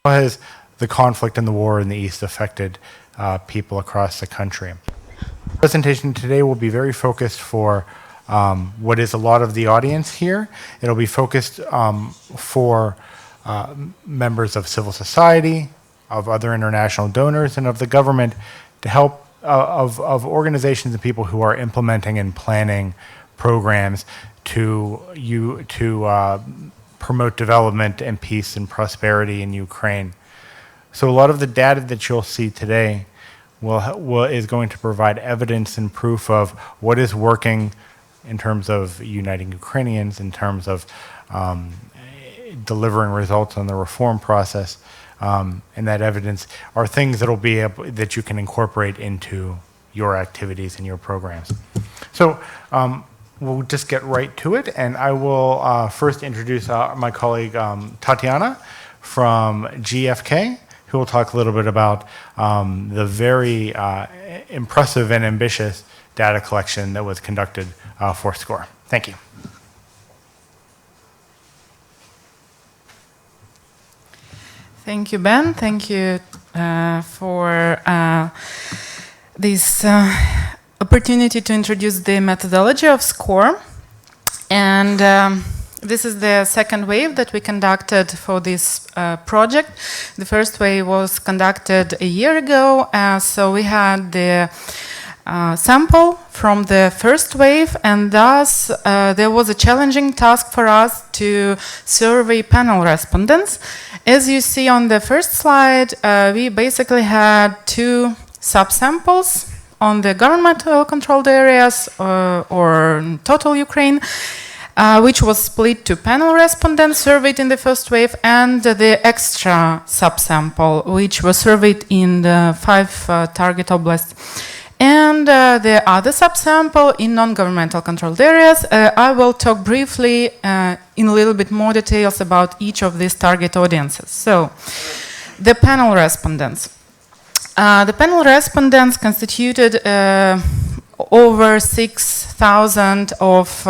How has the conflict and the war in the East affected people across the country? The presentation today will be very focused for what is a lot of the audience here. It'll be focused for members of civil society, of other international donors, and of the government to help of organizations and people who are implementing and planning programs to promote development and peace and prosperity in Ukraine. So a lot of the data that you'll see today is going to provide evidence and proof of what is working in terms of uniting Ukrainians, in terms of delivering results on the reform process, and that evidence are things that you can incorporate into your activities and your programs. So we'll just get right to it, and I will first introduce my colleague Tetiana from GFK, who will talk a little bit about the very impressive and ambitious data collection that was conducted for SCORE. Thank you. Thank you, Ben. Thank you for this opportunity to introduce the methodology of SCORE. And this is the second wave that we conducted for this project. The first wave was conducted a year ago. So we had the sample from the first wave, and thus there was a challenging task for us to survey panel respondents. As you see on the first slide, we basically had two subsamples on the governmental controlled areas or total Ukraine, which was split to panel respondents surveyed in the first wave and the extra subsample, which was surveyed in the 5 target oblasts. And the other subsample in non-governmental controlled areas. I will talk briefly in a little bit more details about each of these target audiences. So, the panel respondents. The panel respondents constituted over 6,000 of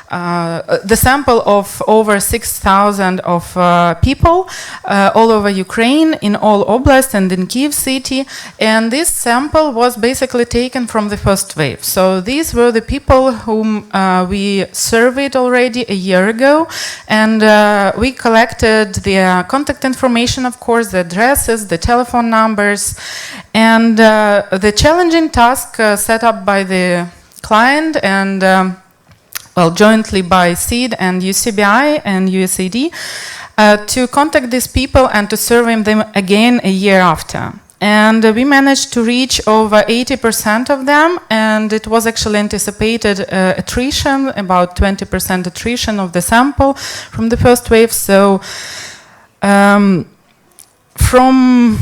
the sample of over 6,000 of people all over Ukraine, in all oblasts and in Kyiv city, and this sample was basically taken from the first wave. So these were the people whom we surveyed already a year ago, and we collected their contact information, of course, the addresses, the telephone numbers, and the challenging task set up by the client and well, jointly by SEED and UCBI and USAID, to contact these people and to survey them again a year after. And we managed to reach over 80% of them, and it was actually anticipated attrition, about 20% attrition of the sample from the first wave. So from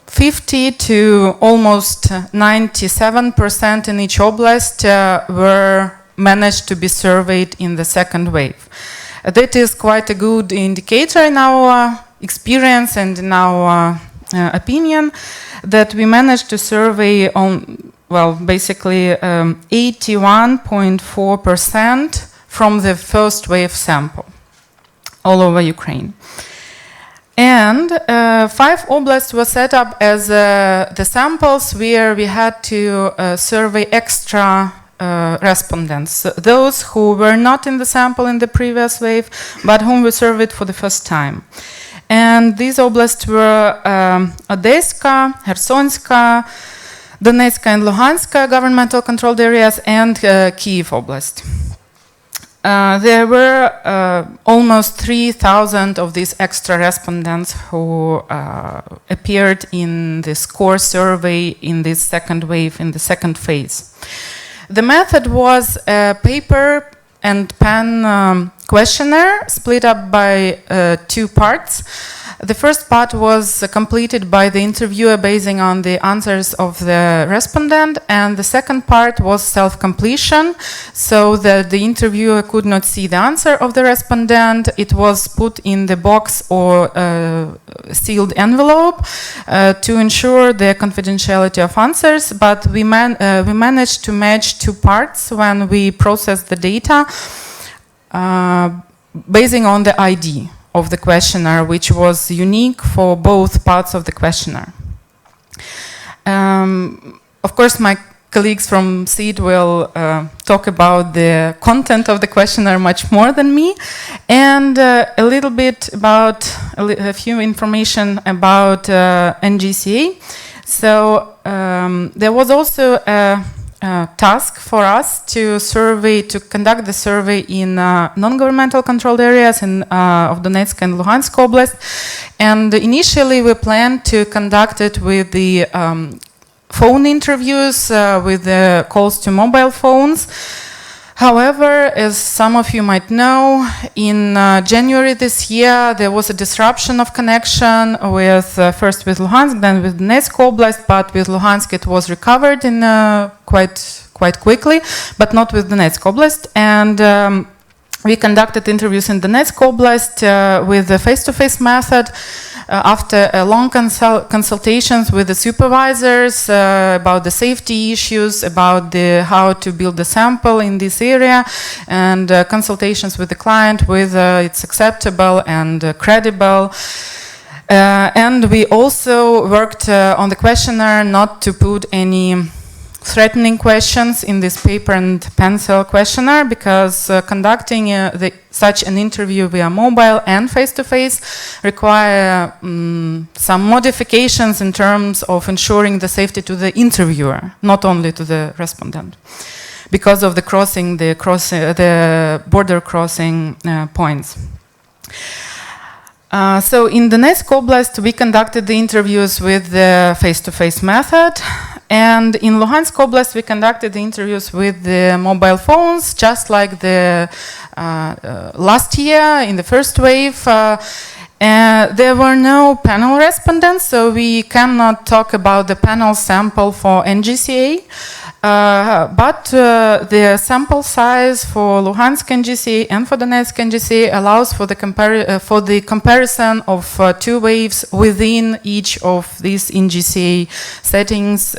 50 to almost 97% in each oblast were managed to be surveyed in the second wave. That is quite a good indicator in our experience and in our opinion that we managed to survey on, well, basically 81.4% from the first wave sample all over Ukraine. And 5 oblasts were set up as the samples where we had to survey extra respondents, those who were not in the sample in the previous wave, but whom we surveyed for the first time. And these oblasts were Odessa, Khersonska, Donetsk and Luhansk governmental controlled areas, and Kyiv Oblast. There were almost 3,000 of these extra respondents who appeared in the SCORE survey in this second wave, in the second phase. The method was a paper and pen questionnaire split up by 2 parts. The first part was completed by the interviewer basing on the answers of the respondent, and the second part was self-completion, so that the interviewer could not see the answer of the respondent. It was put in the box or sealed envelope to ensure the confidentiality of answers, but we managed to match 2 parts when we processed the data basing on the ID of the questionnaire, which was unique for both parts of the questionnaire. Of course, my colleagues from CID will talk about the content of the questionnaire much more than me, and a little bit about a few information about NGCA. So there was also a task for us to conduct the survey in non-governmental controlled areas of Donetsk and Luhansk Oblast, and initially we planned to conduct it with the phone interviews with the calls to mobile phones. However, as some of you might know, in January this year there was a disruption of connection with first with Luhansk, then with Donetsk Oblast, but with Luhansk it was recovered in quite quickly, but not with Donetsk Oblast. And we conducted interviews in Donetsk Oblast with the face-to-face method. After a long consultations with the supervisors about the safety issues, about how to build the sample in this area, and consultations with the client whether it's acceptable and credible. And we also worked on the questionnaire not to put any threatening questions in this paper and pencil questionnaire, because conducting such an interview via mobile and face-to-face require some modifications in terms of ensuring the safety to the interviewer, not only to the respondent, because of the border crossing points. So in Donetsk Oblast, we conducted the interviews with the face-to-face method. And in Luhansk Oblast, we conducted the interviews with the mobile phones, just like the last year in the first wave. There were no panel respondents, so we cannot talk about the panel sample for NGCA. But the sample size for Luhansk NGCA and for Donetsk NGCA allows for the comparison of two waves within each of these NGCA settings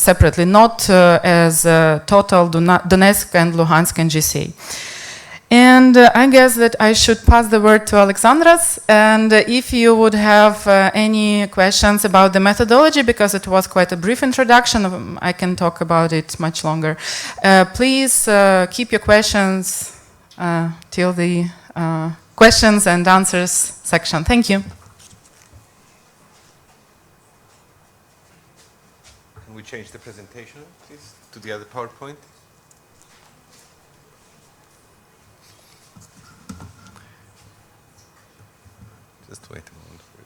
separately, not as total Donetsk and Luhansk NGCA. And I guess that I should pass the word to Alexandros, and if you would have any questions about the methodology, because it was quite a brief introduction, I can talk about it much longer. Please keep your questions till the questions and answers section. Thank you. Can we change the presentation, please, to the other PowerPoint? Just wait a moment for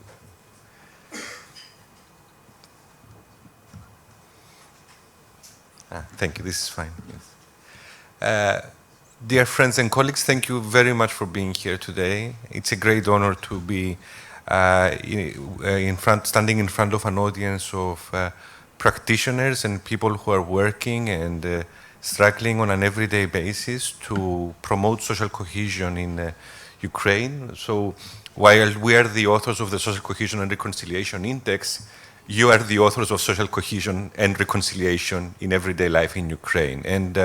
it. Thank you. This is fine. Yes. Dear friends and colleagues, thank you very much for being here today. It's a great honor to be standing in front of an audience of practitioners and people who are working and struggling on an everyday basis to promote social cohesion in Ukraine. So, while we are the authors of the Social Cohesion and Reconciliation Index, you are the authors of social cohesion and reconciliation in everyday life in Ukraine. And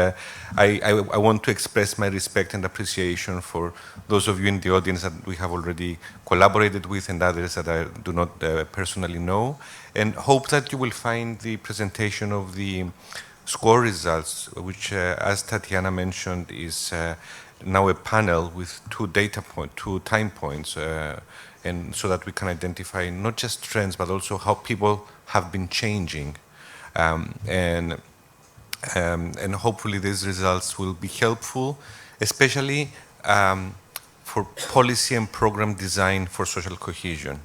I want to express my respect and appreciation for those of you in the audience that we have already collaborated with and others that I do not personally know, and hope that you will find the presentation of the score results, which, as Tetiana mentioned, is now a panel with two time points, and so that we can identify not just trends but also how people have been changing, and hopefully these results will be helpful, especially for policy and program design for social cohesion.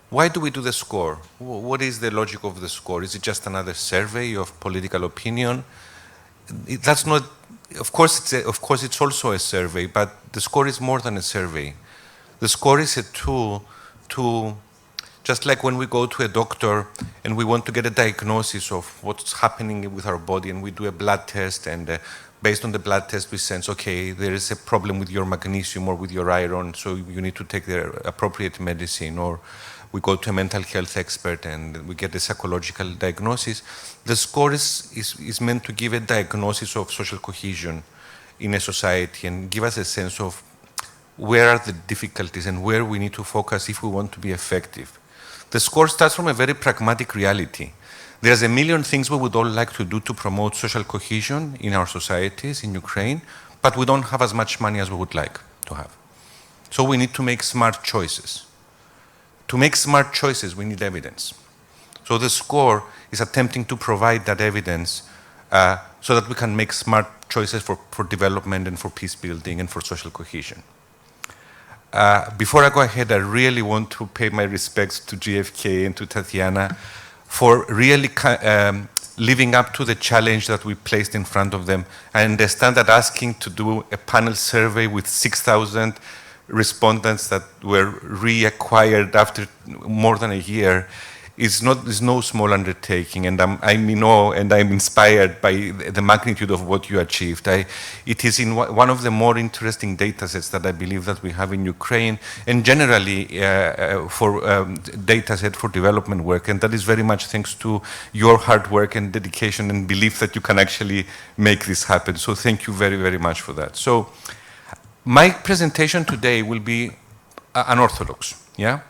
Why do we do the score? What is the logic of the score? Is it just another survey of political opinion? That's not. Of course, it's also a survey, but the score is more than a survey. The score is a tool to, just like when we go to a doctor and we want to get a diagnosis of what's happening with our body, and we do a blood test, and based on the blood test we sense, okay, there is a problem with your magnesium or with your iron, so you need to take the appropriate medicine, or we go to a mental health expert and we get a psychological diagnosis. The score is meant to give a diagnosis of social cohesion in a society and give us a sense of where are the difficulties and where we need to focus if we want to be effective. The score starts from a very pragmatic reality. There's a million things we would all like to do to promote social cohesion in our societies in Ukraine, but we don't have as much money as we would like to have. So we need to make smart choices. To make smart choices, we need evidence. So the score is attempting to provide that evidence so that we can make smart choices for development and for peace building and for social cohesion. Before I go ahead, I really want to pay my respects to GFK and to Tetiana for really living up to the challenge that we placed in front of them. I understand that asking to do a panel survey with 6,000 respondents that were reacquired after more than a year is no small undertaking, and I'm in awe and I'm inspired by the magnitude of what you achieved. It is in one of the more interesting data sets that I believe that we have in Ukraine, and generally for data set for development work, and that is very much thanks to your hard work and dedication and belief that you can actually make this happen. So thank you very, very much for that. So my presentation today will be unorthodox, yeah?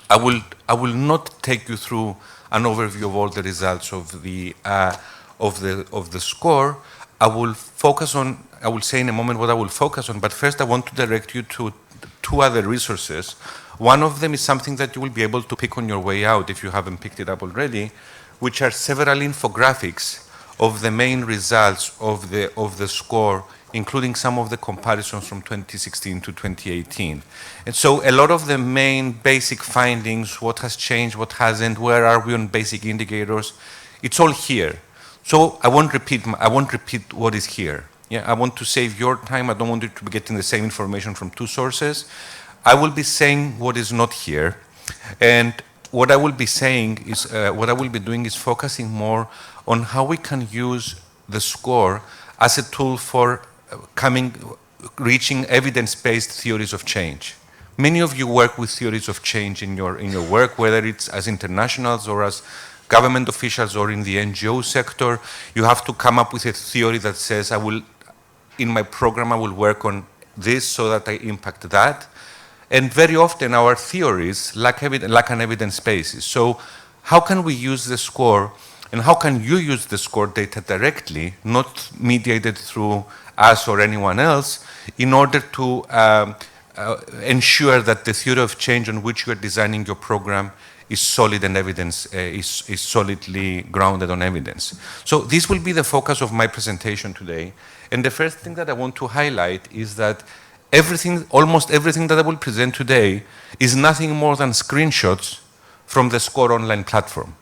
I will not take you through an overview of all the results of the score. I will say in a moment what I will focus on, but first I want to direct you to two other resources. One of them is something that you will be able to pick on your way out if you haven't picked it up already, which are several infographics of the main results of the score, including some of the comparisons from 2016 to 2018. And so a lot of the main basic findings, what has changed, what hasn't, where are we on basic indicators, it's all here. So I won't repeat what is here. Yeah, I want to save your time. I don't want you to be getting the same information from two sources. I will be saying what is not here. And what I will be saying is, what I will be doing is focusing more on how we can use the score as a tool for reaching evidence-based theories of change. Many of you work with theories of change in your work, whether it's as internationals or as government officials or in the NGO sector. You have to come up with a theory that says, in my program, I will work on this so that I impact that. And very often our theories lack an evidence basis. So how can we use the score, and how can you use the score data directly, not mediated through us or anyone else, in order to ensure that the theory of change on which you are designing your program is solid and is solidly grounded on evidence. So this will be the focus of my presentation today. And the first thing that I want to highlight is that almost everything that I will present today is nothing more than screenshots from the SCORE online platform.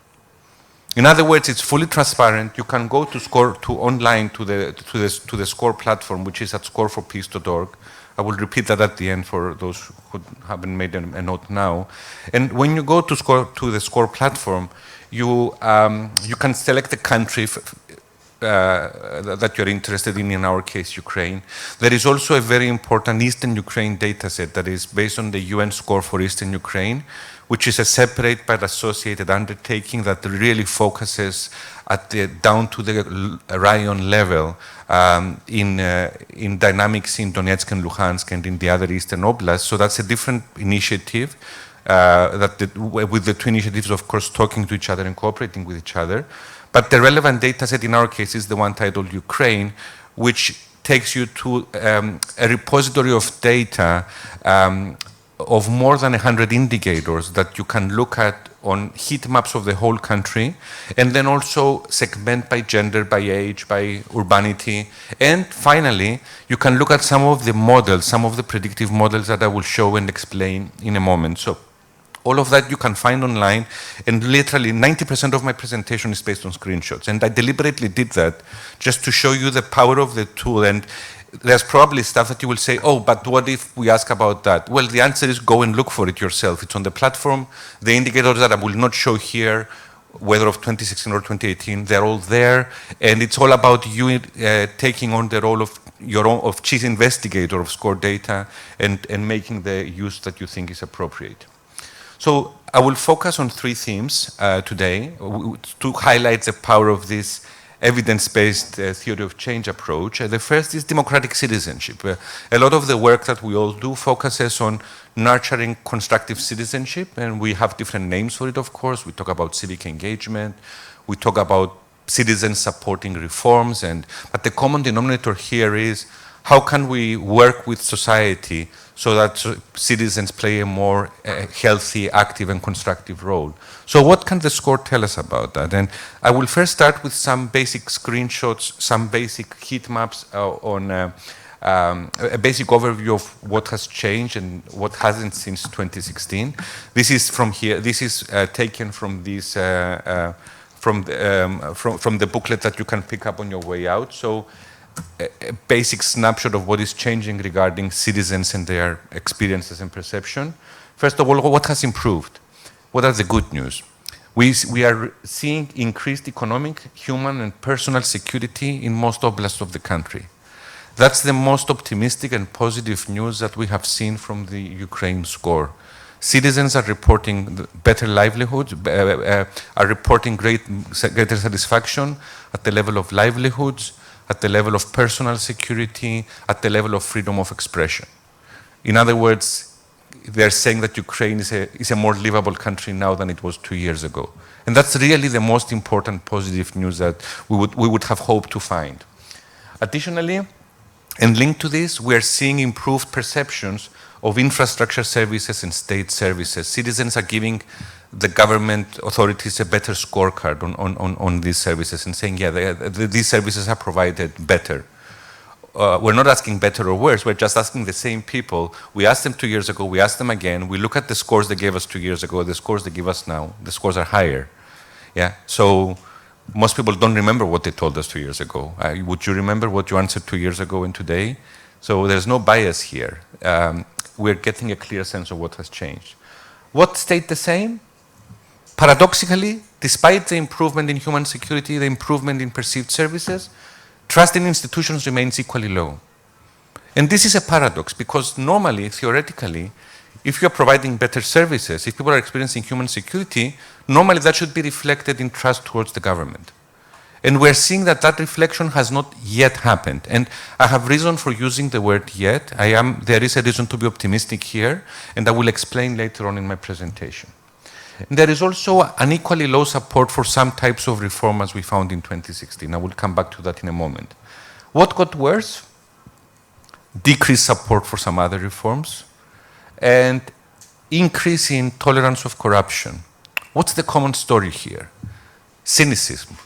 In other words, it's fully transparent. You can go to the SCORE platform, which is at scoreforpeace.org. I will repeat that at the end for those who haven't made a note now. And when you go to the SCORE platform, you can select the country that you're interested in our case, Ukraine. There is also a very important Eastern Ukraine dataset that is based on the UN score for Eastern Ukraine, which is a separate but associated undertaking that really focuses down to the rayon level in dynamics in Donetsk and Luhansk and in the other Eastern Oblasts. So that's a different initiative, with the two initiatives, of course, talking to each other and cooperating with each other. But the relevant data set in our case is the one titled Ukraine, which takes you to a repository of data of more than 100 indicators that you can look at on heat maps of the whole country, and then also segment by gender, by age, by urbanity. And finally, you can look at some of the models, some of the predictive models that I will show and explain in a moment. So all of that you can find online, and literally 90% of my presentation is based on screenshots. And I deliberately did that just to show you the power of the tool. And there's probably stuff that you will say, oh, but what if we ask about that? Well, the answer is go and look for it yourself. It's on the platform. The indicators that I will not show here, whether of 2016 or 2018, they're all there. And it's all about you taking on the role of of chief investigator of SCORE data and making the use that you think is appropriate. So I will focus on three themes today to highlight the power of this evidence-based theory of change approach. The first is democratic citizenship. A lot of the work that we all do focuses on nurturing constructive citizenship, and we have different names for it, of course. We talk about civic engagement, we talk about citizens supporting reforms, but the common denominator here is how can we work with society so that citizens play a more healthy, active, and constructive role. So what can the score tell us about that? And I will first start with some basic screenshots, some basic heat maps on a basic overview of what has changed and what hasn't since 2016. This is from here. This is taken from this from the booklet that you can pick up on your way out. So a basic snapshot of what is changing regarding citizens and their experiences and perception. First of all, what has improved? What are the good news? We are seeing increased economic, human, and personal security in most oblasts of the country. That's the most optimistic and positive news that we have seen from the Ukraine score. Citizens are reporting better livelihoods, are reporting greater satisfaction at the level of livelihoods, at the level of personal security, at the level of freedom of expression. In other words, they're saying that Ukraine is a more livable country now than it was 2 years ago. And that's really the most important positive news that we would have hoped to find. Additionally, and linked to this, we are seeing improved perceptions of infrastructure services and state services. Citizens are giving the government authorities a better scorecard on these services and saying, yeah, these services are provided better. We're not asking better or worse, we're just asking the same people. We asked them 2 years ago, we asked them again, we look at the scores they gave us 2 years ago, the scores they give us now, the scores are higher. Yeah, so most people don't remember what they told us 2 years ago. Would you remember what you answered 2 years ago and today? So there's no bias here. We're getting a clear sense of what has changed. What stayed the same? Paradoxically, despite the improvement in human security, the improvement in perceived services, trust in institutions remains equally low. And this is a paradox because normally, theoretically, if you're providing better services, if people are experiencing human security, normally that should be reflected in trust towards the government. And we're seeing that that reflection has not yet happened. And I have reason for using the word yet. There is a reason to be optimistic here, and I will explain later on in my presentation. And there is also an equally low support for some types of reform as we found in 2016. I will come back to that in a moment. What got worse? Decreased support for some other reforms and increase in tolerance of corruption. What's the common story here? Cynicism.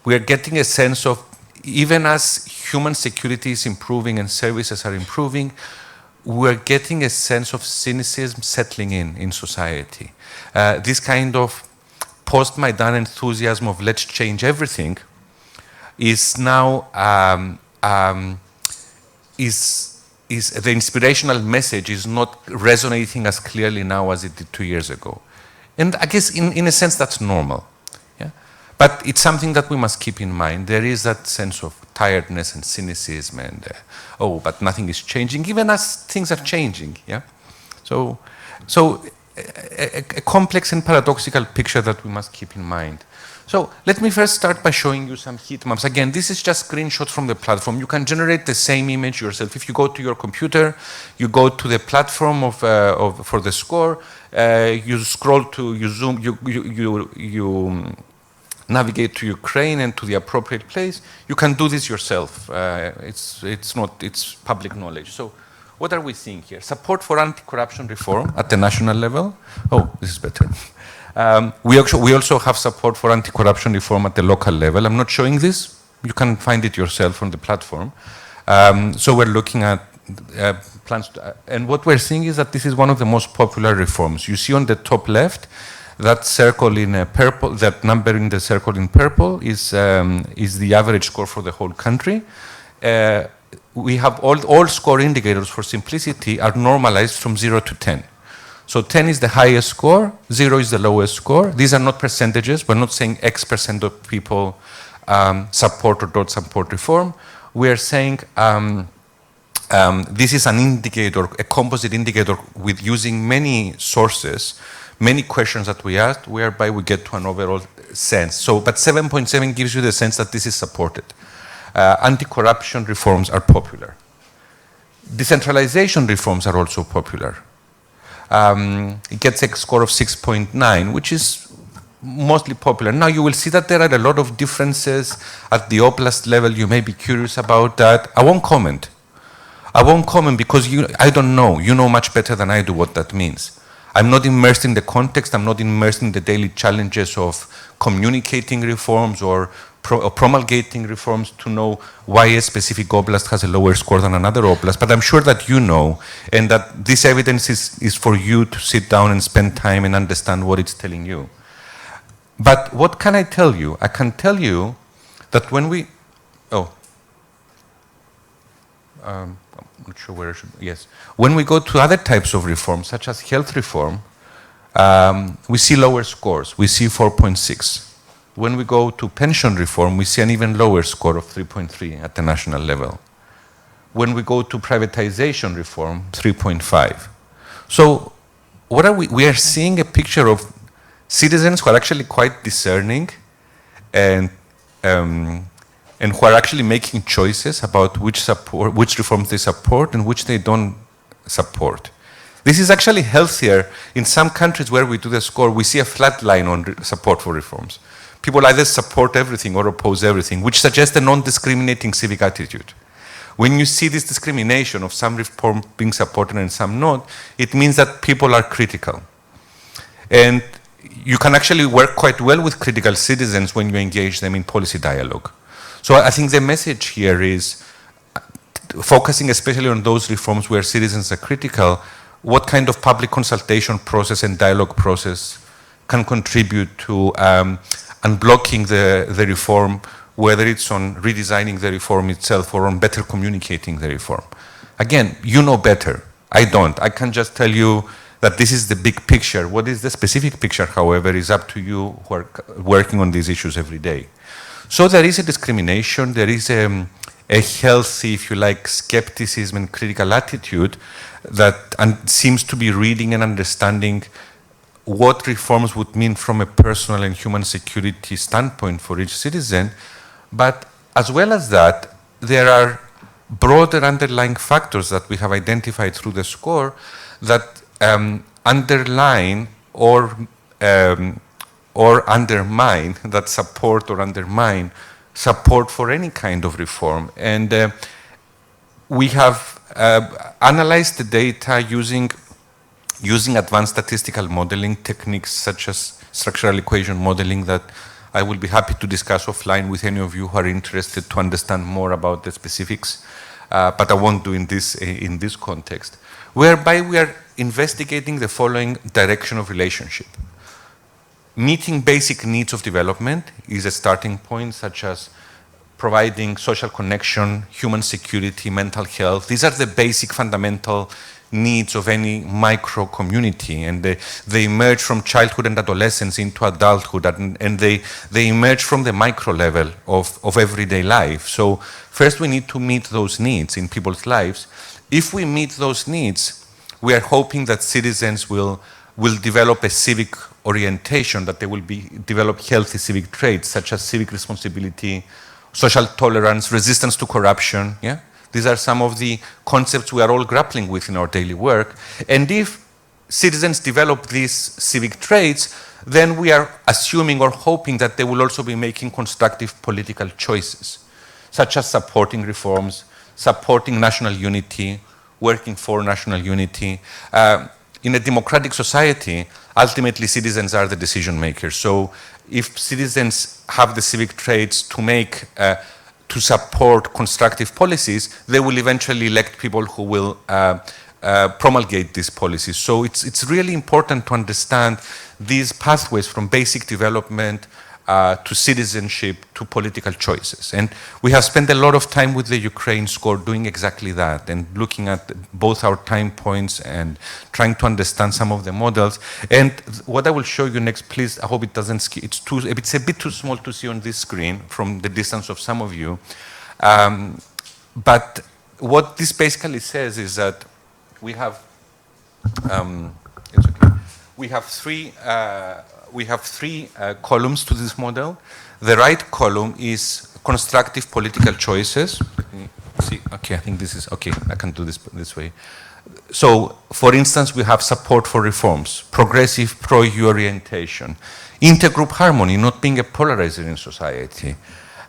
We are getting a sense of, even as human security is improving and services are improving, we're getting a sense of cynicism settling in society. This kind of post-Maidan enthusiasm of let's change everything is now, the inspirational message is not resonating as clearly now as it did 2 years ago. And I guess in a sense that's normal. Yeah? But it's something that we must keep in mind. There is that sense of tiredness and cynicism and, but nothing is changing, even as things are changing. Yeah? So a complex and paradoxical picture that we must keep in mind. So let me first start by showing you some heat maps. Again, this is just screenshots from the platform. You can generate the same image yourself. If you go to your computer, you go to the platform for the score, you scroll to, you zoom, you navigate to Ukraine and to the appropriate place. You can do this yourself. It's public knowledge. So what are we seeing here? Support for anti-corruption reform at the national level. Oh, this is better. We also have support for anti-corruption reform at the local level. I'm not showing this. You can find it yourself on the platform. So we're looking at plans. And what we're seeing is that this is one of the most popular reforms. You see on the top left, that circle in purple, that number in the circle in purple is the average score for the whole country. We have all score indicators for simplicity are normalized from 0 to 10. So 10 is the highest score, 0 is the lowest score. These are not percentages. We're not saying X% of people support or don't support reform. We are saying this is an indicator, a composite indicator with using many sources, many questions that we asked, whereby we get to an overall sense. So, but 7.7 gives you the sense that this is supported. Anti-corruption reforms are popular. Decentralization reforms are also popular. It gets a score of 6.9, which is mostly popular. Now you will see that there are a lot of differences at the oblast level. You may be curious about that. I won't comment. I won't comment because I don't know. You know much better than I do what that means. I'm not immersed in the context. I'm not immersed in the daily challenges of communicating reforms or promulgating reforms to know why a specific oblast has a lower score than another oblast. But I'm sure that you know, and that this evidence is for you to sit down and spend time and understand what it's telling you. But what can I tell you? I can tell you that when we, I'm not sure where I should, yes. When we go to other types of reforms, such as health reform, we see lower scores. We see 4.6. When we go to pension reform, we see an even lower score of 3.3 at the national level. When we go to privatization reform, 3.5. So what are we are seeing a picture of citizens who are actually quite discerning and who are actually making choices about which reforms they support and which they don't support. This is actually healthier. In some countries where we do the score, we see a flat line on support for reforms. People either support everything or oppose everything, which suggests a non-discriminating civic attitude. When you see this discrimination of some reform being supported and some not, it means that people are critical. And you can actually work quite well with critical citizens when you engage them in policy dialogue. So I think the message here is focusing especially on those reforms where citizens are critical, what kind of public consultation process and dialogue process can contribute to unblocking the reform, whether it's on redesigning the reform itself or on better communicating the reform. Again, you know better. I don't. I can just tell you that this is the big picture. What is the specific picture, however, is up to you who are working on these issues every day. So there is a discrimination, there is a healthy, if you like, skepticism and critical attitude that seems to be reading and understanding what reforms would mean from a personal and human security standpoint for each citizen. But as well as that, there are broader underlying factors that we have identified through the score that underline or undermine, that support or undermine support for any kind of reform. And we have analyzed the data using advanced statistical modeling techniques such as structural equation modeling that I will be happy to discuss offline with any of you who are interested to understand more about the specifics, but I won't do in this context, whereby we are investigating the following direction of relationship. Meeting basic needs of development is a starting point, such as providing social connection, human security, mental health. These are the basic fundamental needs of any micro community, and they emerge from childhood and adolescence into adulthood, and they emerge from the micro level of everyday life. So first we need to meet those needs in people's lives. If we meet those needs, we are hoping that citizens will develop a civic orientation, that they will develop healthy civic traits such as civic responsibility, social tolerance, resistance to corruption. Yeah? These are some of the concepts we are all grappling with in our daily work. And if citizens develop these civic traits, then we are assuming or hoping that they will also be making constructive political choices, such as supporting reforms, supporting national unity, working for national unity. In a democratic society, ultimately citizens are the decision makers. So if citizens have the civic traits to support constructive policies, they will eventually elect people who will promulgate these policies. So it's really important to understand these pathways from basic development to citizenship to political choices. And we have spent a lot of time with the Ukraine score doing exactly that and looking at both our time points and trying to understand some of the models. And what I will show you next, please, I hope it doesn't, it's a bit too small to see on this screen from the distance of some of you. But what this basically says is that we have, it's okay. We have three we have three columns to this model. The right column is constructive political choices. Let me see. Okay, I think this is okay. I can do this way. So, for instance, we have support for reforms, progressive pro-EU orientation, intergroup harmony, not being a polarizer in society,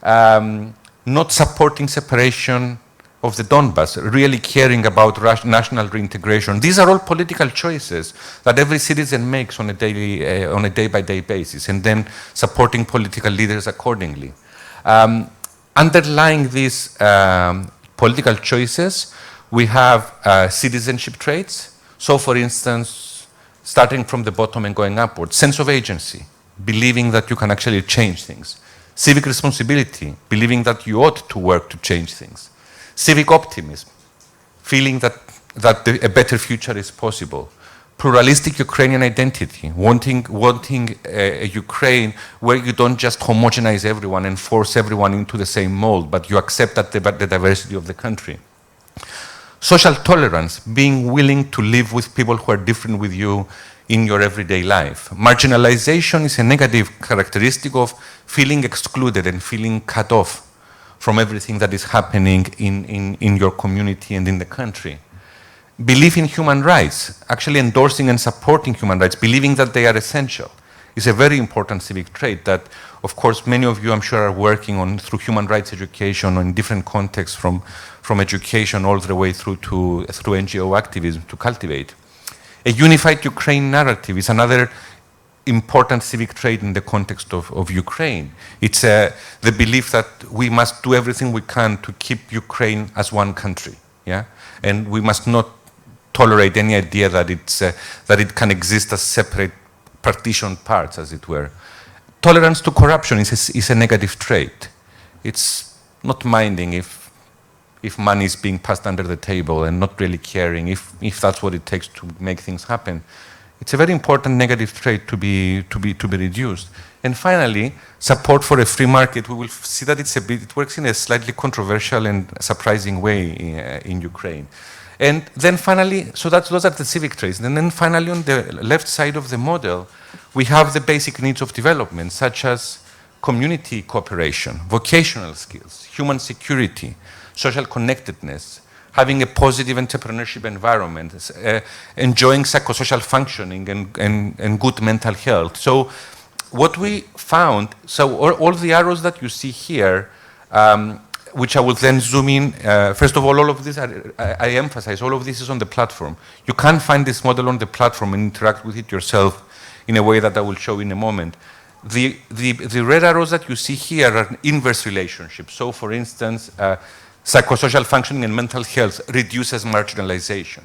not supporting separation of the Donbas, really caring about national reintegration. These are all political choices that every citizen makes on a day-by-day basis, and then supporting political leaders accordingly. Underlying these political choices, we have citizenship traits. So, for instance, starting from the bottom and going upward, sense of agency, believing that you can actually change things. Civic responsibility, believing that you ought to work to change things. Civic optimism, feeling that a better future is possible. Pluralistic Ukrainian identity, wanting a Ukraine where you don't just homogenize everyone and force everyone into the same mold, but you accept that the diversity of the country. Social tolerance, being willing to live with people who are different with you in your everyday life. Marginalization is a negative characteristic of feeling excluded and feeling cut off from everything that is happening in your community and in the country. Belief in human rights, actually endorsing and supporting human rights, believing that they are essential, is a very important civic trait that, of course, many of you, I'm sure, are working on through human rights education or in different contexts from education all the way through NGO activism to cultivate. A unified Ukraine narrative is another important civic trait in the context of Ukraine. It's the belief that we must do everything we can to keep Ukraine as one country, yeah? And we must not tolerate any idea that it can exist as separate partitioned parts, as it were. Tolerance to corruption is a negative trait. It's not minding if money is being passed under the table and not really caring if that's what it takes to make things happen. It's a very important negative trait to be reduced. And finally, support for a free market. We will see that it works in a slightly controversial and surprising way in Ukraine. And then finally, so those are the civic traits. And then finally, on the left side of the model, we have the basic needs of development, such as community cooperation, vocational skills, human security, social connectedness, having a positive entrepreneurship environment, enjoying psychosocial functioning and good mental health. So what we found, so all the arrows that you see here, which I will then zoom in, first of all of this, I emphasize, all of this is on the platform. You can find this model on the platform and interact with it yourself in a way that I will show in a moment. The red arrows that you see here are inverse relationships. So for instance, psychosocial functioning and mental health reduces marginalization.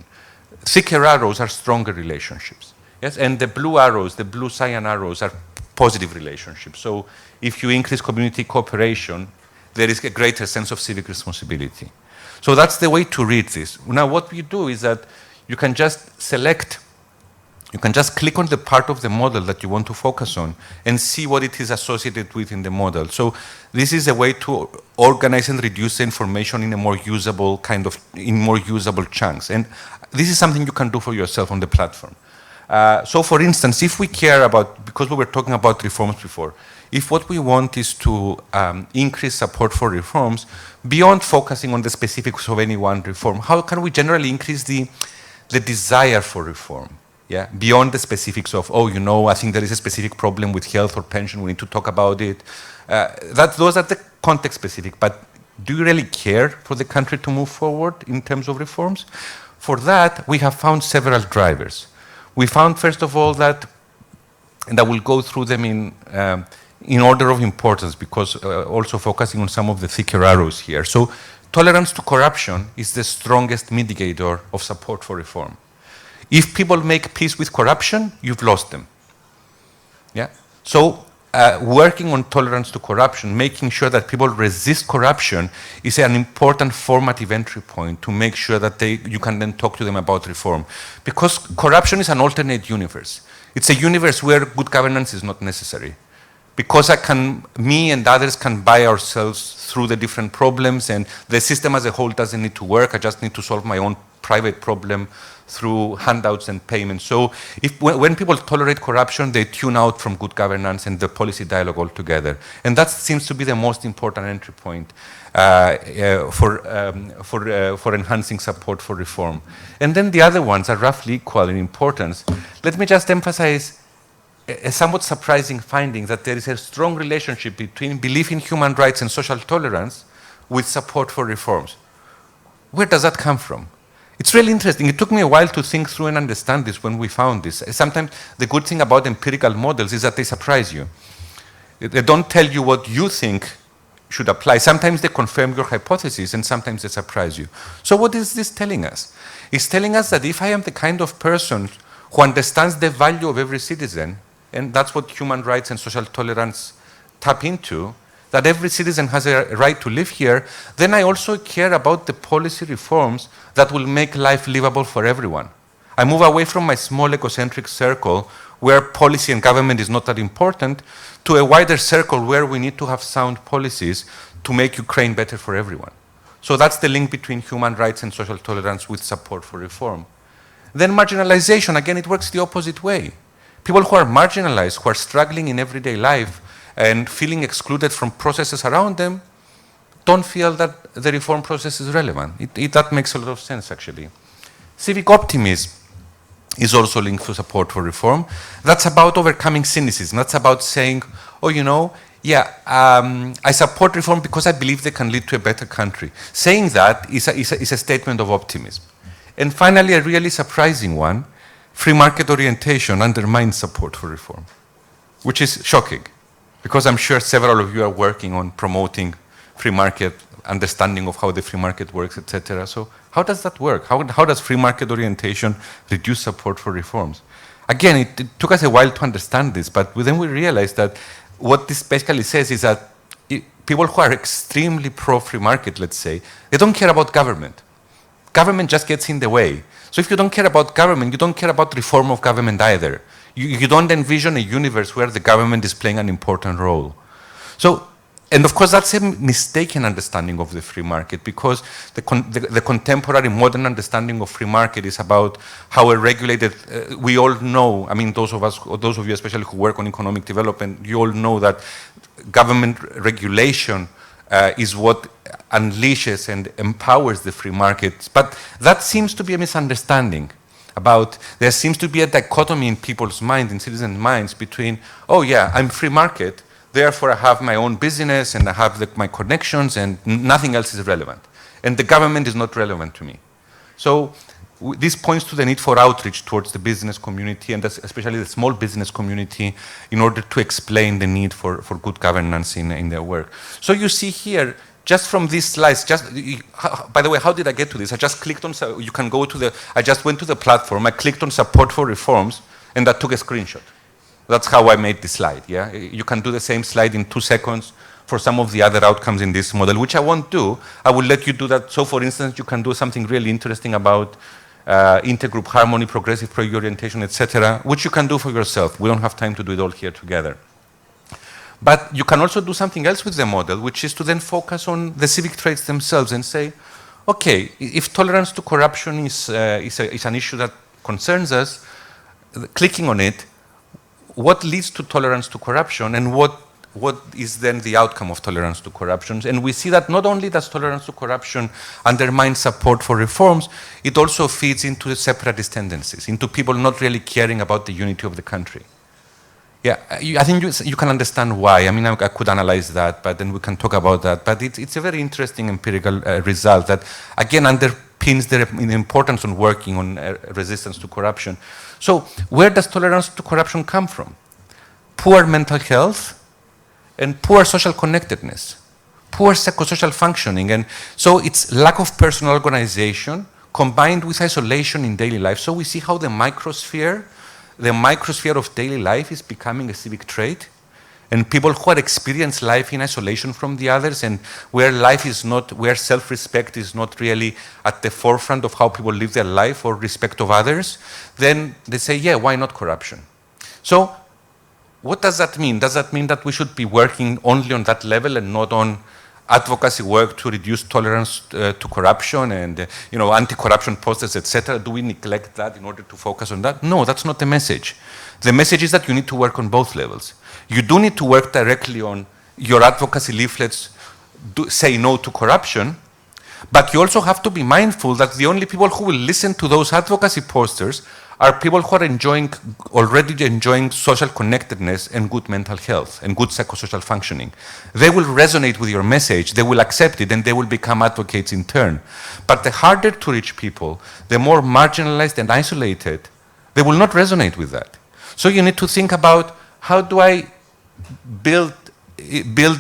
Thicker arrows are stronger relationships. Yes, and the blue arrows, the blue cyan arrows are positive relationships. So if you increase community cooperation, there is a greater sense of civic responsibility. So that's the way to read this. Now what we do is that you can just select, you can just click on the part of the model that you want to focus on and see what it is associated with in the model. So this is a way to organize and reduce the information in a more usable in more usable chunks. And this is something you can do for yourself on the platform. So for instance, if we care about, because we were talking about reforms before, if what we want is to increase support for reforms, beyond focusing on the specifics of any one reform, how can we generally increase the desire for reform? Yeah, beyond the specifics of, oh, you know, I think there is a specific problem with health or pension, we need to talk about it. Those are the context specific, but do you really care for the country to move forward in terms of reforms? For that, we have found several drivers. We found, first of all, that, and I will go through them in order of importance, because also focusing on some of the thicker arrows here. So tolerance to corruption is the strongest mitigator of support for reform. If people make peace with corruption, you've lost them. Yeah? So working on tolerance to corruption, making sure that people resist corruption is an important formative entry point to make sure that you can then talk to them about reform. Because corruption is an alternate universe. It's a universe where good governance is not necessary. because me and others can buy ourselves through the different problems, and the system as a whole doesn't need to work. I just need to solve my own private problem through handouts and payments. So when people tolerate corruption, they tune out from good governance and the policy dialogue altogether. And that seems to be the most important entry point for enhancing support for reform. And then the other ones are roughly equal in importance. Let me just emphasize a somewhat surprising finding that there is a strong relationship between belief in human rights and social tolerance with support for reforms. Where does that come from? It's really interesting. It took me a while to think through and understand this when we found this. Sometimes the good thing about empirical models is that they surprise you. They don't tell you what you think should apply. Sometimes they confirm your hypothesis, and sometimes they surprise you. So what is this telling us? It's telling us that if I am the kind of person who understands the value of every citizen, and that's what human rights and social tolerance tap into, that every citizen has a right to live here, then I also care about the policy reforms that will make life livable for everyone. I move away from my small egocentric circle where policy and government is not that important to a wider circle where we need to have sound policies to make Ukraine better for everyone. So that's the link between human rights and social tolerance with support for reform. Then marginalization, again, it works the opposite way. People who are marginalized, who are struggling in everyday life and feeling excluded from processes around them, don't feel that the reform process is relevant. That makes a lot of sense, actually. Civic optimism is also linked to support for reform. That's about overcoming cynicism. That's about saying, oh, you know, yeah, I support reform because I believe they can lead to a better country. Saying that is a statement of optimism. And finally, a really surprising one, free market orientation undermines support for reform, which is shocking, because I'm sure several of you are working on promoting free market, understanding of how the free market works, etc. So how does that work? How does free market orientation reduce support for reforms? Again, it took us a while to understand this, but then we realized that what this basically says is that people who are extremely pro-free market, let's say, they don't care about government. Government just gets in the way. So if you don't care about government, you don't care about reform of government either. You don't envision a universe where the government is playing an important role. So, and of course, that's a mistaken understanding of the free market, because the contemporary modern understanding of free market is about how a regulated, we all know, I mean, those of you especially who work on economic development, you all know that government regulation is what unleashes and empowers the free markets. But that seems to be a misunderstanding. There seems to be a dichotomy in people's minds, in citizens' minds, between, oh yeah, I'm free market, therefore I have my own business and I have my connections and nothing else is relevant. And the government is not relevant to me. So this points to the need for outreach towards the business community, and especially the small business community, in order to explain the need for good governance in their work. So you see here, just from these slides, by the way, how did I get to this? I just clicked on, you can go to I just went to the platform, I clicked on support for reforms, and that took a screenshot. That's how I made this slide, yeah? You can do the same slide in 2 seconds for some of the other outcomes in this model, which I won't do. I will let you do that. So for instance, you can do something really interesting about intergroup harmony, progressive pre-orientation, etc., which you can do for yourself. We don't have time to do it all here together. But you can also do something else with the model, which is to then focus on the civic traits themselves and say, okay, if tolerance to corruption is an issue that concerns us, clicking on it, what leads to tolerance to corruption, and what is then the outcome of tolerance to corruption? And we see that not only does tolerance to corruption undermine support for reforms, it also feeds into separatist tendencies, into people not really caring about the unity of the country. Yeah, I think you can understand why. I mean, I could analyze that, but then we can talk about that. But it's a very interesting empirical result that, again, underpins the importance on working on resistance to corruption. So where does tolerance to corruption come from? Poor mental health and poor social connectedness, poor psychosocial functioning. And so it's lack of personal organization combined with isolation in daily life. So we see how the microsphere of daily life is becoming a civic trait, and people who experience life in isolation from the others, and where self-respect is not really at the forefront of how people live their life or respect of others, then they say, yeah, why not corruption? So what does that mean? Does that mean that we should be working only on that level and not on advocacy work to reduce tolerance to corruption and anti-corruption posters, etc.? Do we neglect that in order to focus on that? No, that's not the message. The message is that you need to work on both levels. You do need to work directly on your advocacy leaflets, say no to corruption, but you also have to be mindful that the only people who will listen to those advocacy posters are people who are already enjoying social connectedness and good mental health and good psychosocial functioning. They will resonate with your message, they will accept it, and they will become advocates in turn. But the harder to reach people, the more marginalized and isolated, they will not resonate with that. So you need to think about, how do I build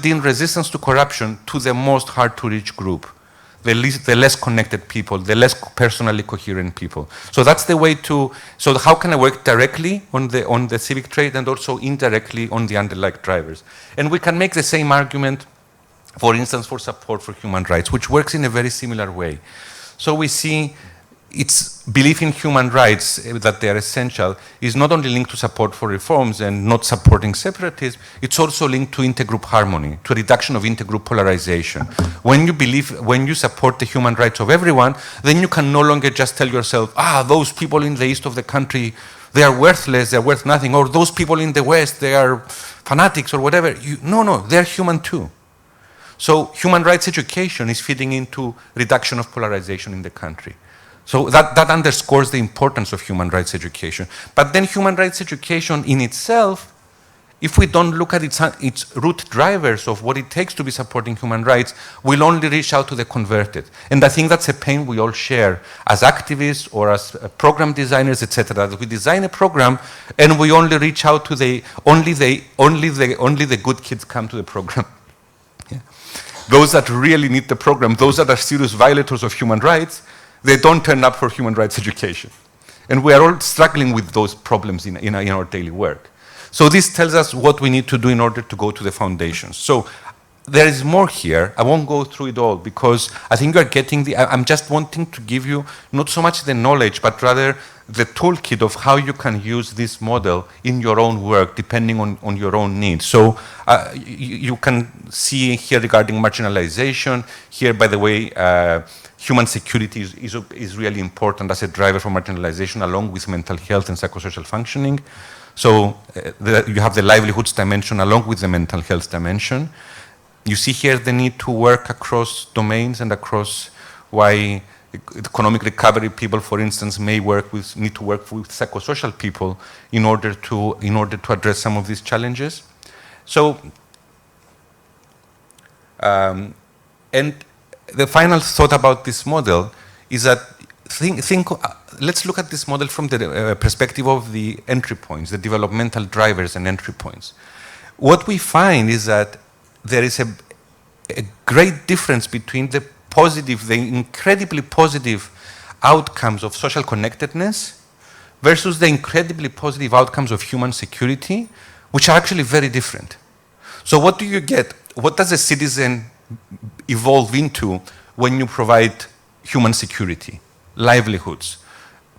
in resistance to corruption to the most hard to reach group? The less connected people, the less personally coherent people. So that's the way to, so how can I work directly on the civic trait and also indirectly on the underlying drivers? And we can make the same argument, for instance, for support for human rights, which works in a very similar way. So we see its belief in human rights, that they are essential, is not only linked to support for reforms and not supporting separatism, it's also linked to intergroup harmony, to reduction of intergroup polarization. When you support the human rights of everyone, then you can no longer just tell yourself, those people in the east of the country, they are worthless, they're worth nothing, or those people in the west, they are fanatics or whatever. No, they're human too. So human rights education is feeding into reduction of polarization in the country. So that underscores the importance of human rights education. But then human rights education in itself, if we don't look at its root drivers of what it takes to be supporting human rights, will only reach out to the converted. And I think that's a pain we all share as activists or as program designers, etc. That we design a program and we only reach out to only the good kids come to the program. Yeah. Those that really need the program, those that are serious violators of human rights, they don't turn up for human rights education. And we are all struggling with those problems in our daily work. So this tells us what we need to do in order to go to the foundations. So there is more here. I won't go through it all because I think you're getting I'm just wanting to give you not so much the knowledge, but rather the toolkit of how you can use this model in your own work, depending on your own needs. So you can see here regarding marginalization. Here, by the way, human security is really important as a driver for marginalization, along with mental health and psychosocial functioning. So you have the livelihoods dimension along with the mental health dimension. You see here the need to work across domains and across why economic recovery people, for instance, need to work with psychosocial people in order to address some of these challenges. So, and the final thought about this model is that let's look at this model from the perspective of the entry points, the developmental drivers and entry points. What we find is that there is a great difference between the incredibly positive outcomes of social connectedness versus the incredibly positive outcomes of human security, which are actually very different. So what do you get? What does a citizen evolve into when you provide human security, livelihoods,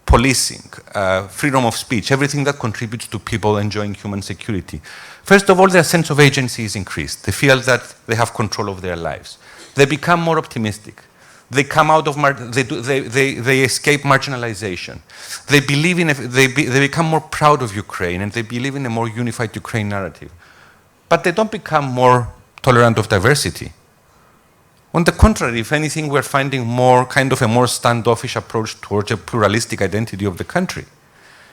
policing, freedom of speech, everything that contributes to people enjoying human security? First of all, their sense of agency is increased. They feel that they have control of their lives. They become more optimistic. They come out of they escape marginalization. They believe they become more proud of Ukraine, and they believe in a more unified Ukraine narrative. But they don't become more tolerant of diversity. On the contrary, if anything, we're finding a more standoffish approach towards a pluralistic identity of the country.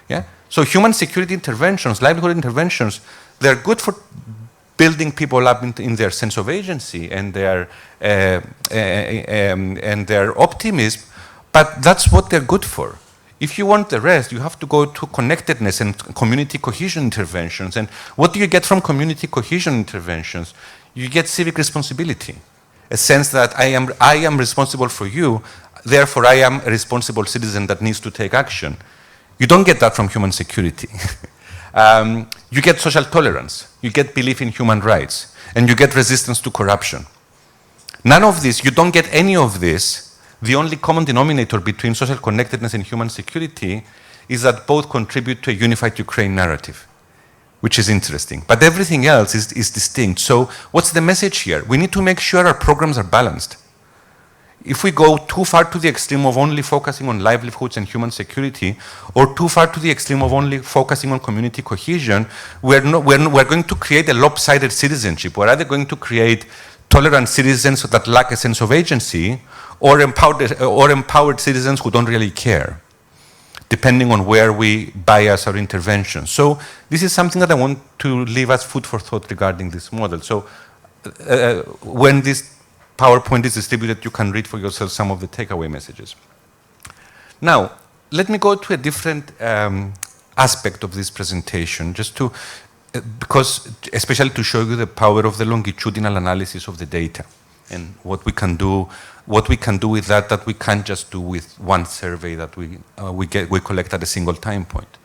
Yeah? So human security interventions, livelihood interventions, they're good for building people up in their sense of agency and their optimism, but that's what they're good for. If you want the rest, you have to go to connectedness and community cohesion interventions. And what do you get from community cohesion interventions? You get civic responsibility, a sense that I am responsible for you, therefore I am a responsible citizen that needs to take action. You don't get that from human security. You get social tolerance, you get belief in human rights, and you get resistance to corruption. None of this, you don't get any of this. The only common denominator between social connectedness and human security is that both contribute to a unified Ukraine narrative. which is interesting. But everything else is distinct. So what's the message here? We need to make sure our programs are balanced. If we go too far to the extreme of only focusing on livelihoods and human security, or too far to the extreme of only focusing on community cohesion, we're going to create a lopsided citizenship. We're either going to create tolerant citizens that lack a sense of agency, or empowered citizens who don't really care, depending on where we bias our intervention. So this is something that I want to leave as food for thought regarding this model. So when this PowerPoint is distributed, you can read for yourself some of the takeaway messages. Now, let me go to a different aspect of this presentation, just to, because especially to show you the power of the longitudinal analysis of the data and what we can do with that we can't just do with one survey that we collect at a single time point.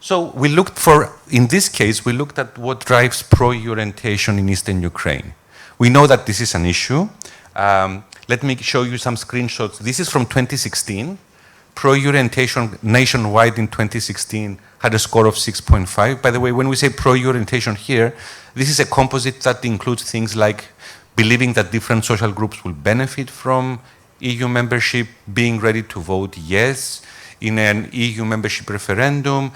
So we looked for, in this case, we looked at what drives pro-EU orientation in Eastern Ukraine. We know that this is an issue. Let me show you some screenshots. This is from 2016. Pro-EU orientation nationwide in 2016 had a score of 6.5. By the way, when we say pro-EU orientation here, this is a composite that includes things like believing that different social groups will benefit from EU membership, being ready to vote yes in an EU membership referendum,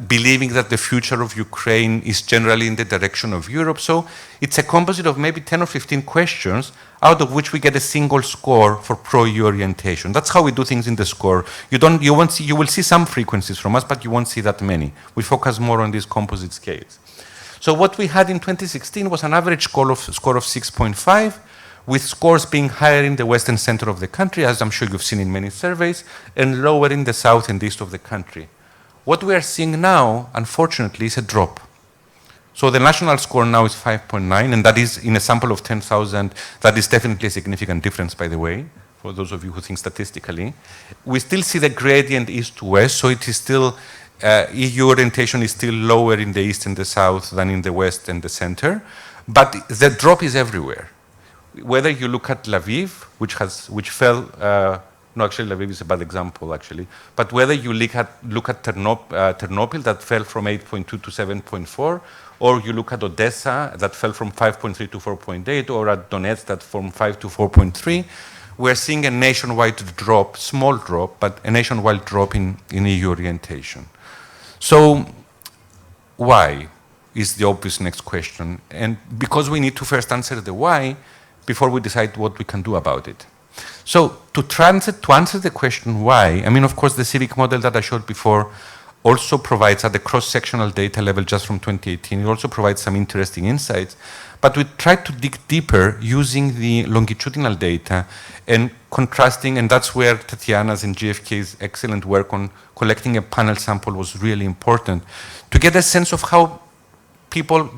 believing that the future of Ukraine is generally in the direction of Europe. So it's a composite of maybe 10 or 15 questions, out of which we get a single score for pro-EU orientation. That's how we do things in the score. You will see some frequencies from us, but you won't see that many. We focus more on these composite scales. So what we had in 2016 was an average score of 6.5, with scores being higher in the western center of the country, as I'm sure you've seen in many surveys, and lower in the south and east of the country. What we are seeing now, unfortunately, is a drop. So the national score now is 5.9, and that is, in a sample of 10,000, that is definitely a significant difference, by the way, for those of you who think statistically. We still see the gradient east to west, so it is still, EU orientation is still lower in the east and the south than in the west and the center, but the drop is everywhere. Whether you look at Lviv, which fell, no, actually Lviv is a bad example, actually, but whether you look at Ternopil, that fell from 8.2 to 7.4, or you look at Odessa, that fell from 5.3 to 4.8, or at Donetsk, that from 5 to 4.3, we're seeing a nationwide drop, small drop, but a nationwide drop in EU orientation. So why is the obvious next question? And because we need to first answer the why before we decide what we can do about it. So to answer the question why, I mean, of course, the civic model that I showed before also provides at the cross-sectional data level just from 2018, it also provides some interesting insights. But we tried to dig deeper using the longitudinal data and contrasting, and that's where Tetiana's and GFK's excellent work on collecting a panel sample was really important, to get a sense of how people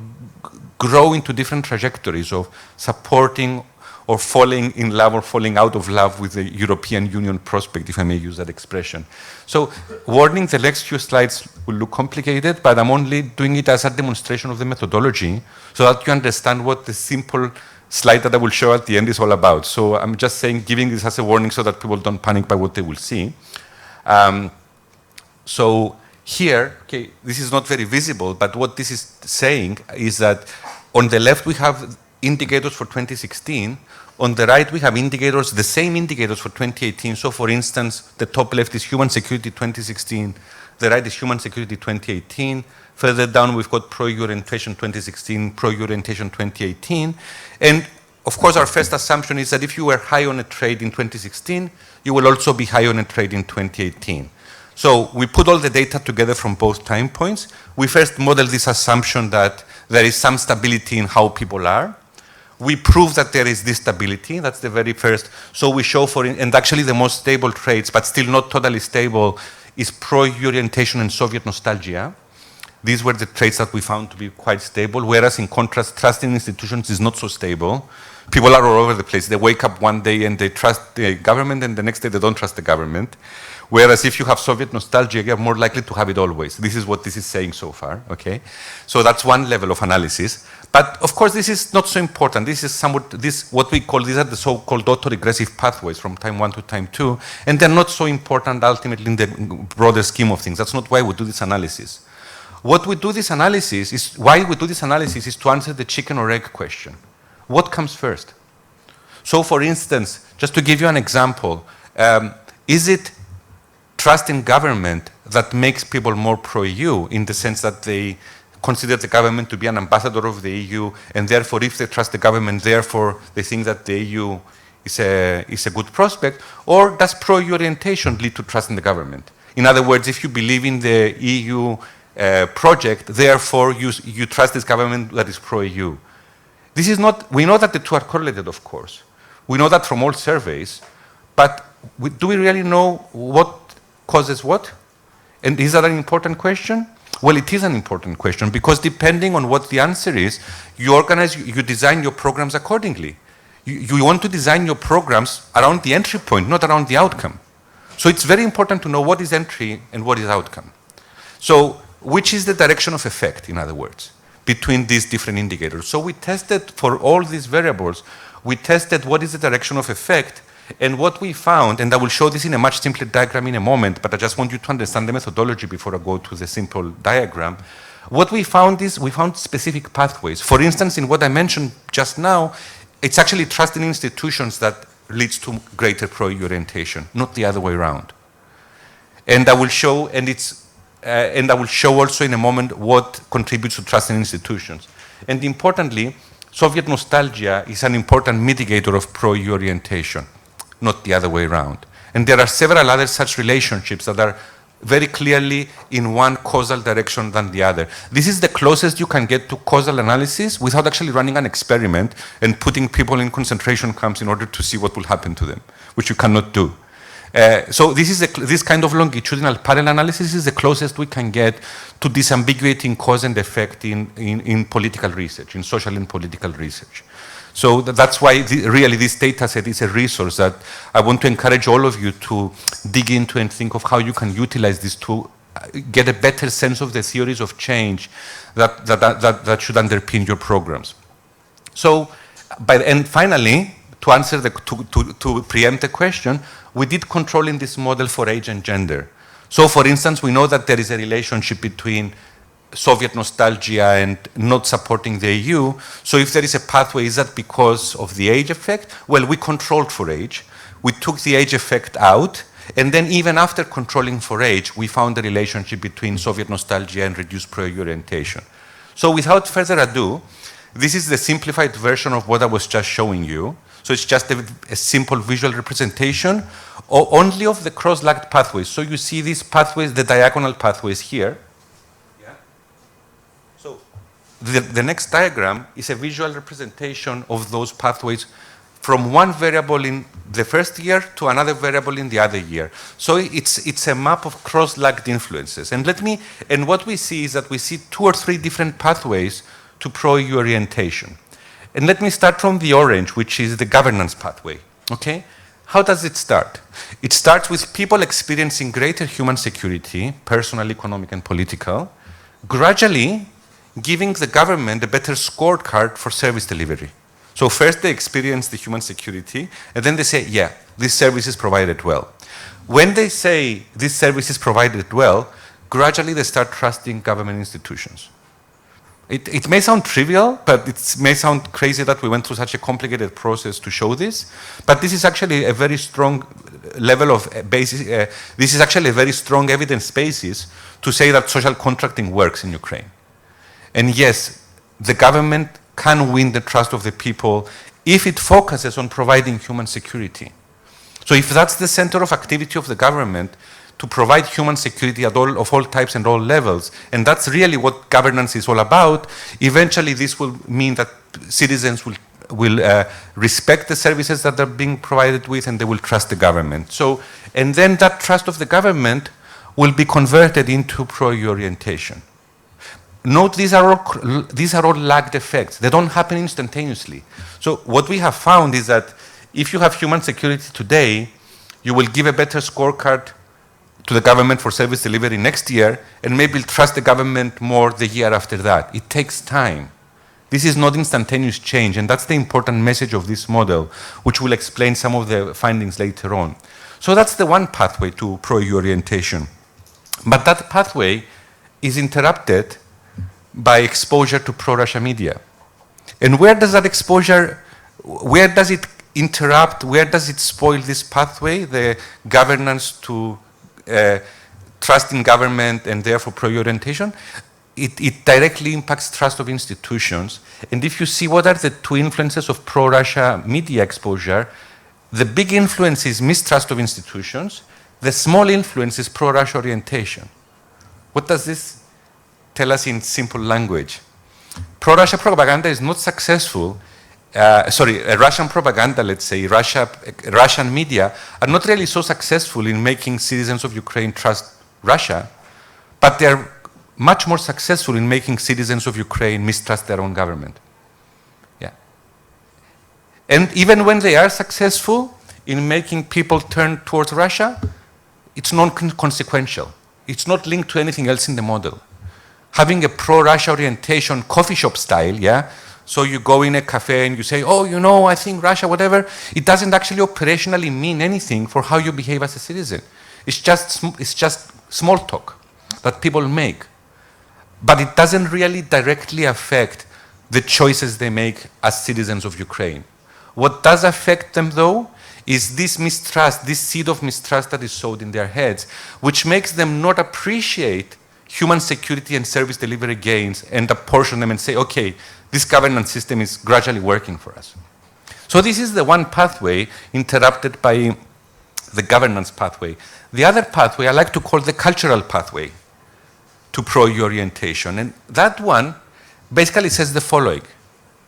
grow into different trajectories of supporting or falling in love or falling out of love with the European Union prospect, if I may use that expression. So, warning, the next few slides will look complicated, but I'm only doing it as a demonstration of the methodology so that you understand what the simple slide that I will show at the end is all about. So I'm just saying, giving this as a warning so that people don't panic by what they will see. So here, okay, this is not very visible, but what this is saying is that on the left we have indicators for 2016. On the right, we have indicators, the same indicators for 2018. So for instance, the top left is human security 2016. The right is human security 2018. Further down, we've got pro-EU orientation 2016, pro-EU orientation 2018. And of course, our first assumption is that if you were high on a trade in 2016, you will also be high on a trade in 2018. So we put all the data together from both time points. We first model this assumption that there is some stability in how people are. We prove that there is this stability, that's the very first. So we show and actually the most stable traits, but still not totally stable, is pro-EU orientation and Soviet nostalgia. These were the traits that we found to be quite stable, whereas in contrast, trust in institutions is not so stable. People are all over the place. They wake up one day and they trust the government, and the next day they don't trust the government. Whereas if you have Soviet nostalgia, you're more likely to have it always. This is what this is saying so far, okay? So that's one level of analysis. But of course, this is not so important. This is what we call, these are the so-called autoregressive pathways from time 1 to time 2, and they're not so important ultimately in the broader scheme of things. That's not why we do this analysis. What we do this analysis is, why we do this analysis is to answer the chicken or egg question. What comes first? So for instance, just to give you an example, is it trust in government that makes people more pro-EU in the sense that they consider the government to be an ambassador of the EU, and therefore if they trust the government, therefore they think that the EU is a good prospect? Or does pro-EU orientation lead to trust in the government? In other words, if you believe in the EU project, therefore you trust this government that is pro-EU. This is not, we know that the two are correlated, of course. We know that from all surveys, but do we really know what causes what? And is that an important question? Well, it is an important question, because depending on what the answer is, you design your programs accordingly. You want to design your programs around the entry point, not around the outcome. So it's very important to know what is entry and what is outcome. So which is the direction of effect, in other words, between these different indicators? So we tested for all these variables, we tested what is the direction of effect, and what we found, and I will show this in a much simpler diagram in a moment, but I just want you to understand the methodology before I go to the simple diagram. What we found is, we found specific pathways. For instance, in what I mentioned just now, it's actually trust in institutions that leads to greater pro-EU orientation, not the other way around. And I will show, and I will show also in a moment what contributes to trust in institutions. And importantly, Soviet nostalgia is an important mitigator of pro-EU orientation, not the other way around. And there are several other such relationships that are very clearly in one causal direction than the other. This is the closest you can get to causal analysis without actually running an experiment and putting people in concentration camps in order to see what will happen to them, which you cannot do. So this kind of longitudinal parallel analysis is the closest we can get to disambiguating cause and effect in political research, in social and political research. So that's why really this data set is a resource that I want to encourage all of you to dig into and think of how you can utilize this to get a better sense of the theories of change that should underpin your programs. So, and finally, to answer to preempt the question, we did control in this model for age and gender. So for instance, we know that there is a relationship between Soviet nostalgia and not supporting the EU. So if there is a pathway, is that because of the age effect? Well, we controlled for age. We took the age effect out. And then even after controlling for age, we found a relationship between Soviet nostalgia and reduced pro-EU orientation. So without further ado, this is the simplified version of what I was just showing you. So it's just a simple visual representation only of the cross-lagged pathways. So you see these pathways, the diagonal pathways here. The next diagram is a visual representation of those pathways from one variable in the first year to another variable in the other year. So it's a map of cross-lagged influences. And what we see is that we see 2 or 3 different pathways to pro-EU orientation. And let me start from the orange, which is the governance pathway. Okay? How does it start? It starts with people experiencing greater human security, personal, economic, and political, gradually giving the government a better scorecard for service delivery. So first they experience the human security, and then they say, yeah, this service is provided well. When they say this service is provided well, gradually they start trusting government institutions. It may sound trivial, but it may sound crazy that we went through such a complicated process to show this, but this is actually a very strong level of basis, this is actually a very strong evidence basis to say that social contracting works in Ukraine. And yes, the government can win the trust of the people if it focuses on providing human security. So if that's the center of activity of the government, to provide human security of all types and all levels, and that's really what governance is all about, eventually this will mean that citizens will respect the services that they're being provided with, and they will trust the government. So, and then that trust of the government will be converted into pro-EU orientation. Note these are all lagged effects. They don't happen instantaneously. So what we have found is that if you have human security today, you will give a better scorecard to the government for service delivery next year, and maybe trust the government more the year after that. It takes time. This is not instantaneous change, and that's the important message of this model, which will explain some of the findings later on. So that's the one pathway to pro-EU orientation. But that pathway is interrupted by exposure to pro-Russia media. And where does that exposure, where does it interrupt, where does it spoil this pathway, the governance to trust in government and therefore pro-orientation? It directly impacts trust of institutions. And if you see what are the two influences of pro-Russia media exposure, the big influence is mistrust of institutions. The small influence is pro-Russia orientation. What does this tell us in simple language? Pro-Russia propaganda is not successful. Russian propaganda, let's say, Russian media are not really so successful in making citizens of Ukraine trust Russia, but they're much more successful in making citizens of Ukraine mistrust their own government. Yeah. And even when they are successful in making people turn towards Russia, it's non-consequential. It's not linked to anything else in the model. Having a pro-Russia orientation coffee shop style, yeah, so you go in a cafe and you say, oh, you know, I think Russia, whatever, it doesn't actually operationally mean anything for how you behave as a citizen. It's just small talk that people make. But it doesn't really directly affect the choices they make as citizens of Ukraine. What does affect them, though, is this mistrust, this seed of mistrust that is sowed in their heads, which makes them not appreciate human security and service delivery gains and apportion them and say, okay, this governance system is gradually working for us. So this is the one pathway interrupted by the governance pathway. The other pathway I like to call the cultural pathway to pro-EU orientation. And that one basically says the following.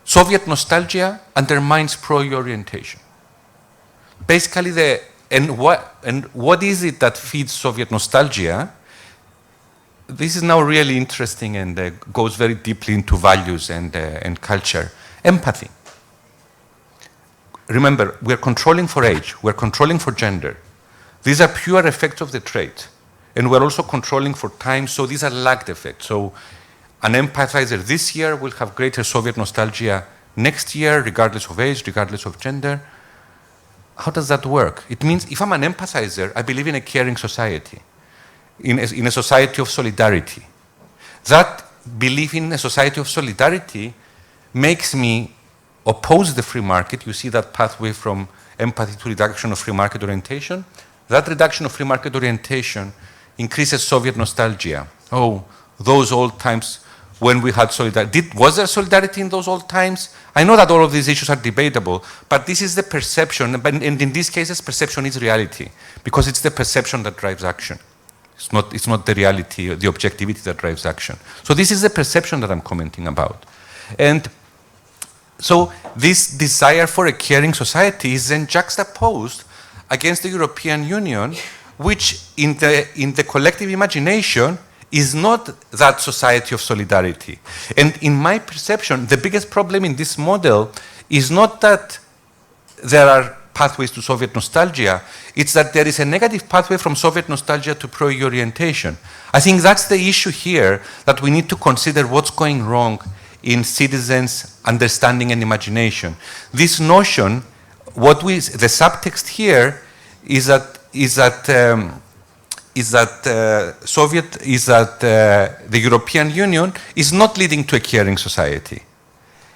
Soviet nostalgia undermines pro-EU orientation. Basically, what is it that feeds Soviet nostalgia? This is now really interesting and goes very deeply into values and culture. Empathy. Remember, we're controlling for age, we're controlling for gender. These are pure effects of the trait. And we're also controlling for time, so these are lagged effects. So an empathizer this year will have greater Soviet nostalgia next year, regardless of age, regardless of gender. How does that work? It means if I'm an empathizer, I believe in a caring society, in a society of solidarity. That belief in a society of solidarity makes me oppose the free market. You see that pathway from empathy to reduction of free market orientation. That reduction of free market orientation increases Soviet nostalgia. Oh, those old times when we had solidarity. Was there solidarity in those old times? I know that all of these issues are debatable, but this is the perception, and in these cases, perception is reality, because it's the perception that drives action. It's not the reality, the objectivity that drives action. So this is the perception that I'm commenting about. And so this desire for a caring society is then juxtaposed against the European Union, which in the collective imagination is not that society of solidarity. And in my perception, the biggest problem in this model is not that there are pathways to Soviet nostalgia, it's that there is a negative pathway from Soviet nostalgia to pro-EU orientation. I think that's the issue here, that we need to consider what's going wrong in citizens' understanding and imagination. This notion, the subtext here is that the European Union is not leading to a caring society.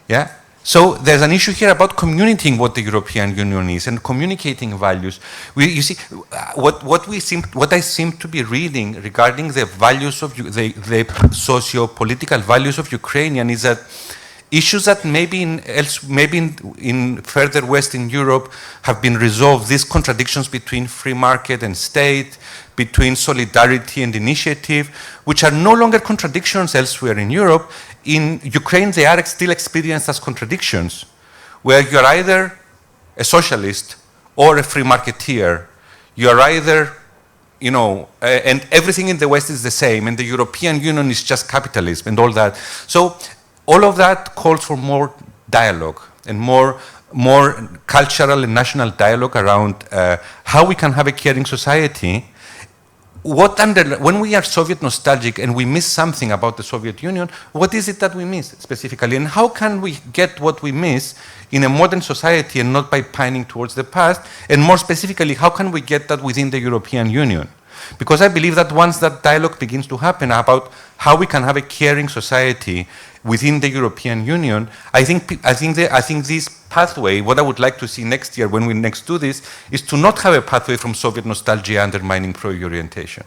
Yeah? So there's an issue here about communicating what the European Union is and communicating values. You see, what I seem to be reading regarding the values of the socio-political values of Ukrainian is that issues that maybe in further Western Europe have been resolved, these contradictions between free market and state, between solidarity and initiative, which are no longer contradictions elsewhere in Europe. In Ukraine, they are still experienced as contradictions, where you're either a socialist or a free marketeer. You're either, and everything in the West is the same, and the European Union is just capitalism and all that. So all of that calls for more dialogue and more cultural and national dialogue around how we can have a caring society. When we are Soviet nostalgic and we miss something about the Soviet Union, what is it that we miss specifically? And how can we get what we miss in a modern society and not by pining towards the past? And more specifically, how can we get that within the European Union? Because I believe that once that dialogue begins to happen about how we can have a caring society within the European Union, I think this pathway, what I would like to see next year when we next do this, is to not have a pathway from Soviet nostalgia undermining pro-EU orientation.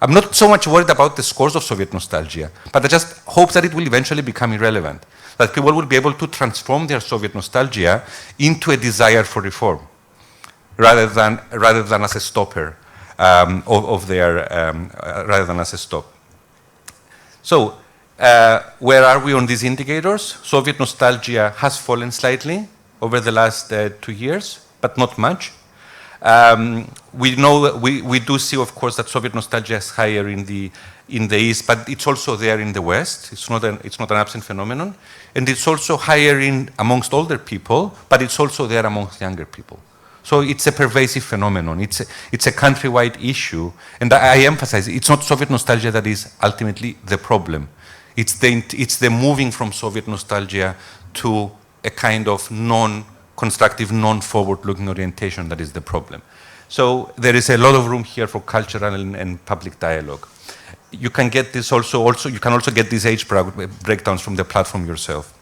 I'm not so much worried about the scores of Soviet nostalgia, but I just hope that it will eventually become irrelevant, that people will be able to transform their Soviet nostalgia into a desire for reform, rather than as a stopper rather than as a stop. So, where are we on these indicators? Soviet nostalgia has fallen slightly over the last 2 years, but not much. We know that we do see, of course, that Soviet nostalgia is higher in the East, but it's also there in the West. It's not an absent phenomenon, and it's also higher amongst older people, but it's also there amongst younger people. So it's a pervasive phenomenon. It's a countrywide issue, and I emphasize it's not Soviet nostalgia that is ultimately the problem. It's the moving from Soviet nostalgia to a kind of non-constructive, non-forward-looking orientation that is the problem. So there is a lot of room here for cultural and public dialogue. You can get this you can also get these age breakdowns from the platform yourself.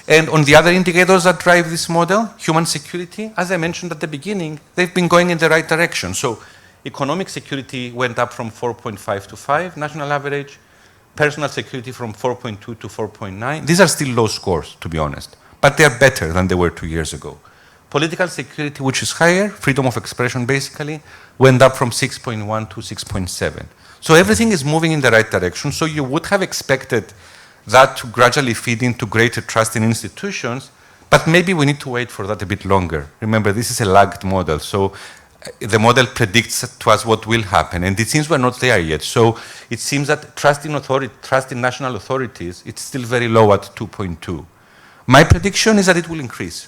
And on the other indicators that drive this model, human security, as I mentioned at the beginning, they've been going in the right direction. So economic security went up from 4.5 to 5, national average. Personal security from 4.2 to 4.9. These are still low scores, to be honest, but they're better than they were 2 years ago. Political security, which is higher, freedom of expression basically, went up from 6.1 to 6.7. So everything is moving in the right direction. So you would have expected that to gradually feed into greater trust in institutions, but maybe we need to wait for that a bit longer. Remember, this is a lagged model, so the model predicts to us what will happen, and it seems we're not there yet. So it seems that trust in national authorities, it's still very low at 2.2. My prediction is that it will increase.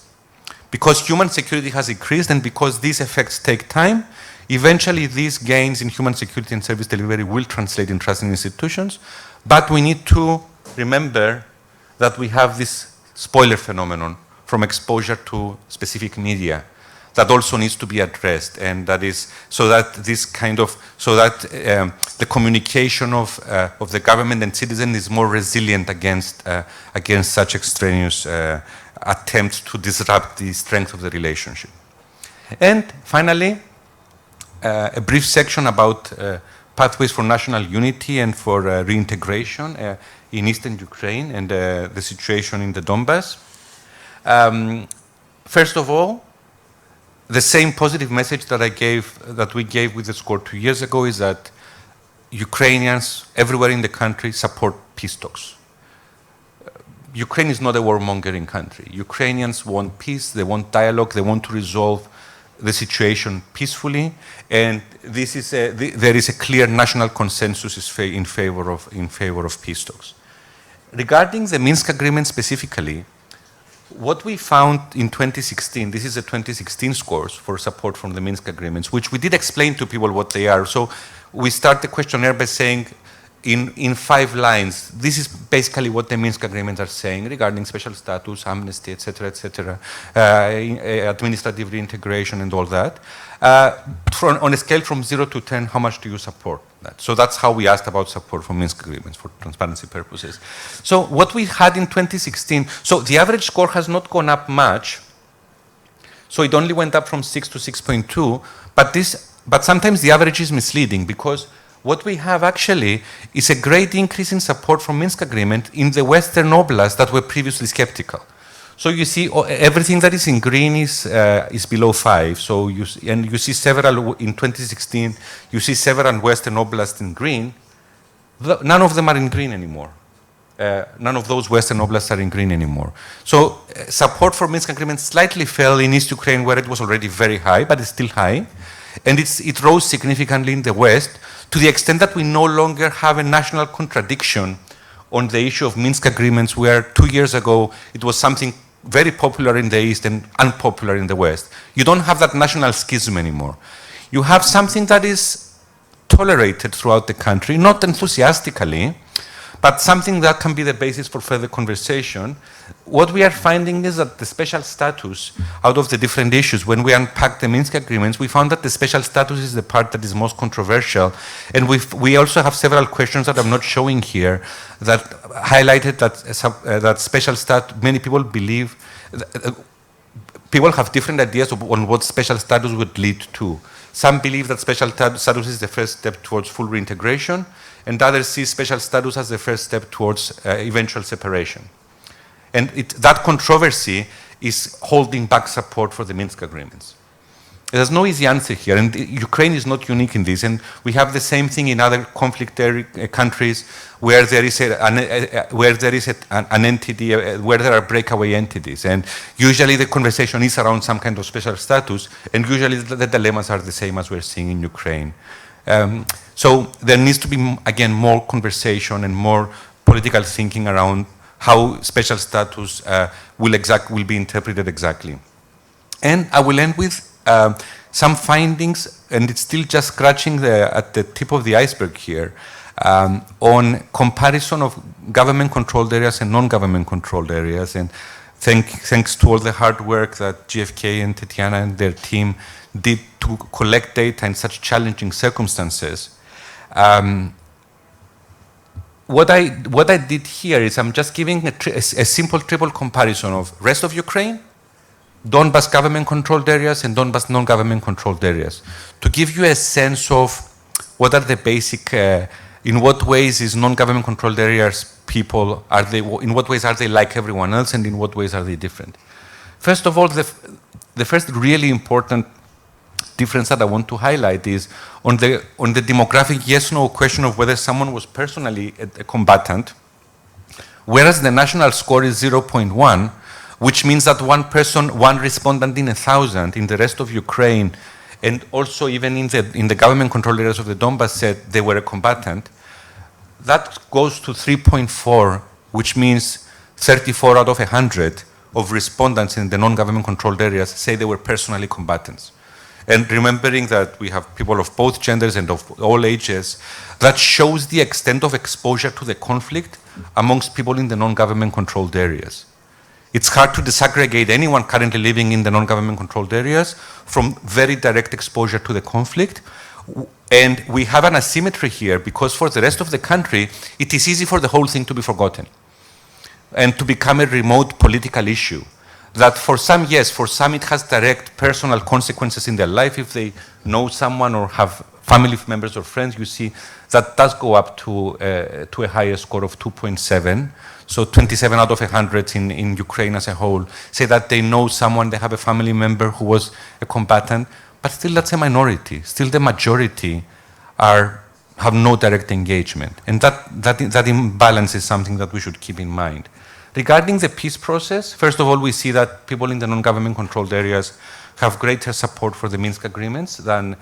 Because human security has increased, and because these effects take time, eventually these gains in human security and service delivery will translate in trust in institutions, but we need to remember that we have this spoiler phenomenon from exposure to specific media that also needs to be addressed, and that is so that the communication of the government and citizen is more resilient against such extraneous attempts to disrupt the strength of the relationship. And finally, a brief section about pathways for national unity and for reintegration in eastern Ukraine and the situation in the Donbas. First of all, the same positive message that we gave with the score 2 years ago is that Ukrainians everywhere in the country support peace talks. Ukraine is not a warmongering country. Ukrainians want peace, they want dialogue, they want to resolve the situation peacefully, and there is a clear national consensus in favor of peace talks. Regarding the Minsk agreement specifically, what we found in 2016, this is the 2016 scores for support from the Minsk agreements, which we did explain to people what they are. So we start the questionnaire by saying, in 5 lines, this is basically what the Minsk agreements are saying regarding special status, amnesty, etc., administrative reintegration and all that. On a scale from 0 to 10, how much do you support that? So that's how we asked about support for Minsk agreements for transparency purposes. So what we had in 2016, so the average score has not gone up much. So it only went up from 6 to 6.2, but sometimes the average is misleading, because what we have actually is a great increase in support for Minsk agreement in the Western oblasts that were previously skeptical. So you see everything that is in green is below 5. So you see several, in 2016, you see several Western oblasts in green. None of them are in green anymore. None of those Western oblasts are in green anymore. So support for Minsk agreement slightly fell in East Ukraine, where it was already very high, but it's still high. And it rose significantly in the West, to the extent that we no longer have a national contradiction on the issue of Minsk agreements, where 2 years ago it was something very popular in the East and unpopular in the West. You don't have that national schism anymore. You have something that is tolerated throughout the country, not enthusiastically, but something that can be the basis for further conversation. What we are finding is that the special status, out of the different issues, when we unpack the Minsk agreements, we found that the special status is the part that is most controversial. And we also have several questions that I'm not showing here that highlighted that special status, many people believe, people have different ideas on what special status would lead to. Some believe that special status is the first step towards full reintegration, and others see special status as the first step towards eventual separation. And that controversy is holding back support for the Minsk agreements. There's no easy answer here, and Ukraine is not unique in this, and we have the same thing in other conflict countries where there is an entity, where there are breakaway entities, and usually the conversation is around some kind of special status, and usually the dilemmas are the same as we're seeing in Ukraine. So there needs to be, again, more conversation and more political thinking around how special status will be interpreted exactly. And I will end with some findings, and it's still just scratching at the tip of the iceberg here, on comparison of government-controlled areas and non-government controlled areas. And thanks to all the hard work that GFK and Tetiana and their team did to collect data in such challenging circumstances. What I did here is I'm just giving a simple triple comparison of rest of Ukraine, Donbas government-controlled areas, and Donbas non-government controlled areas, to give you a sense of what are the basic, in what ways is non-government controlled areas people, in what ways are they like everyone else, and in what ways are they different. First of all, the first really important difference that I want to highlight is on the demographic yes-no question of whether someone was personally a combatant, whereas the national score is 0.1, which means that one person, one respondent in 1,000 in the rest of Ukraine, and also even in the government-controlled areas of the Donbas said they were a combatant, that goes to 3.4, which means 34 out of 100 of respondents in the non-government controlled areas say they were personally combatants. And remembering that we have people of both genders and of all ages, that shows the extent of exposure to the conflict amongst people in the non-government controlled areas. It's hard to disaggregate anyone currently living in the non-government controlled areas from very direct exposure to the conflict. And we have an asymmetry here because for the rest of the country, it is easy for the whole thing to be forgotten and to become a remote political issue. That for some, yes, for some it has direct personal consequences in their life. If they know someone or have family members or friends, you see that does go up to a higher score of 2.7. So 27 out of 100 in Ukraine as a whole say that they know someone, they have a family member who was a combatant, but still that's a minority. Still the majority have no direct engagement. And that imbalance is something that we should keep in mind. Regarding the peace process, first of all, we see that people in the non-government controlled areas have greater support for the Minsk agreements than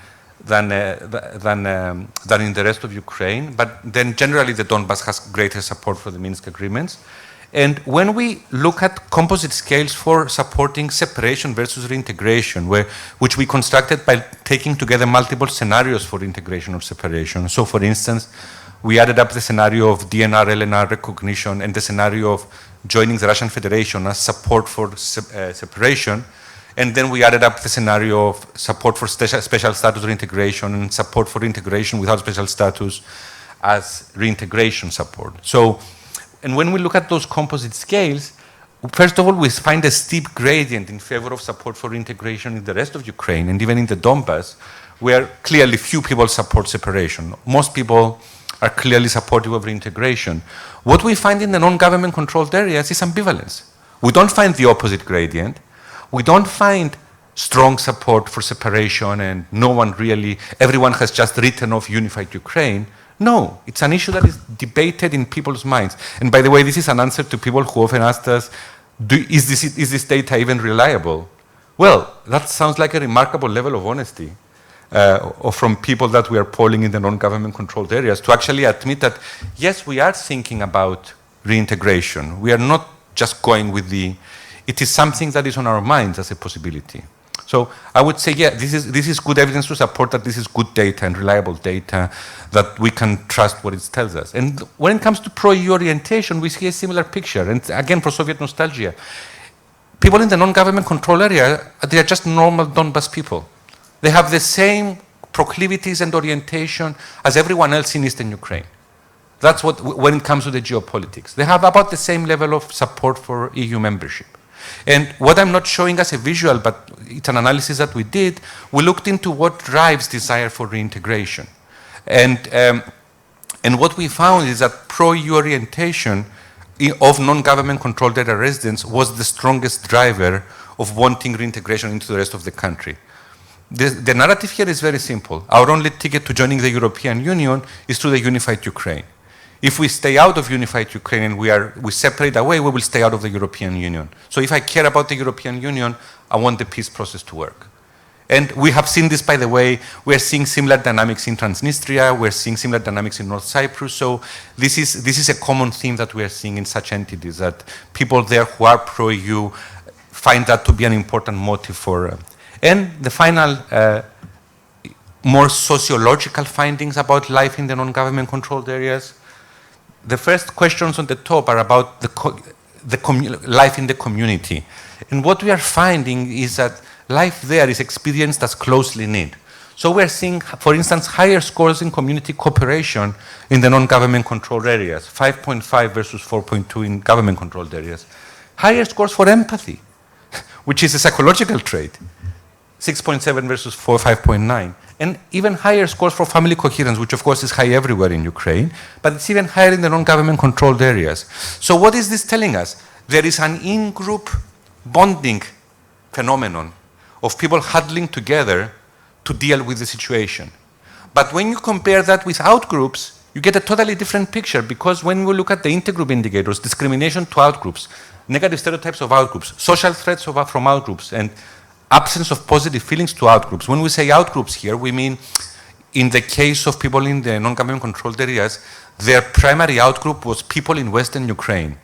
in the rest of Ukraine. But then generally the Donbas has greater support for the Minsk agreements. And when we look at composite scales for supporting separation versus reintegration, which we constructed by taking together multiple scenarios for integration or separation. So for instance, we added up the scenario of DNR, LNR recognition and the scenario of joining the Russian Federation as support for separation. And then we added up the scenario of support for special status reintegration and support for integration without special status as reintegration support. So, and when we look at those composite scales, first of all, we find a steep gradient in favor of support for reintegration in the rest of Ukraine and even in the Donbas, where clearly few people support separation. Most people are clearly supportive of reintegration. What we find in the non-government controlled areas is ambivalence. We don't find the opposite gradient. We don't find strong support for separation and everyone has just written off unified Ukraine. No, it's an issue that is debated in people's minds. And by the way, this is an answer to people who often ask us, is this data even reliable? Well, that sounds like a remarkable level of honesty. Or from people that we are polling in the non-government controlled areas to actually admit that, yes, we are thinking about reintegration. We are not just going with it is something that is on our minds as a possibility. So I would say, yeah, this is good evidence to support that this is good data and reliable data, that we can trust what it tells us. And when it comes to pro-EU orientation, we see a similar picture. And again, for Soviet nostalgia, people in the non-government control area, they are just normal Donbas people. They have the same proclivities and orientation as everyone else in Eastern Ukraine. That's what, when it comes to the geopolitics. They have about the same level of support for EU membership. And what I'm not showing as a visual, but it's an analysis that we did, we looked into what drives desire for reintegration. And what we found is that pro-EU orientation of non-government controlled area residents was the strongest driver of wanting reintegration into the rest of the country. The narrative here is very simple. Our only ticket to joining the European Union is through the unified Ukraine. If we stay out of unified Ukraine and we separate away, we will stay out of the European Union. So if I care about the European Union, I want the peace process to work. And we have seen this, by the way. We're seeing similar dynamics in Transnistria. We're seeing similar dynamics in North Cyprus. So this is a common theme that we are seeing in such entities, that people there who are pro-EU find that to be an important motive for. And the final, more sociological findings about life in the non-government controlled areas. The first questions on the top are about life in the community. And what we are finding is that life there is experienced as closely knit. So we're seeing, for instance, higher scores in community cooperation in the non-government controlled areas, 5.5 versus 4.2 in government controlled areas. Higher scores for empathy, which is a psychological trait, 6.7 versus 5.9. And even higher scores for family coherence, which of course is high everywhere in Ukraine, but it's even higher in the non-government controlled areas. So what is this telling us? There is an in-group bonding phenomenon of people huddling together to deal with the situation. But when you compare that with outgroups, you get a totally different picture, because when we look at the intergroup indicators, discrimination to outgroups, negative stereotypes of outgroups, social threats from outgroups, and absence of positive feelings to outgroups. When we say outgroups here, we mean, in the case of people in the non-government controlled areas, their primary outgroup was people in Western Ukraine.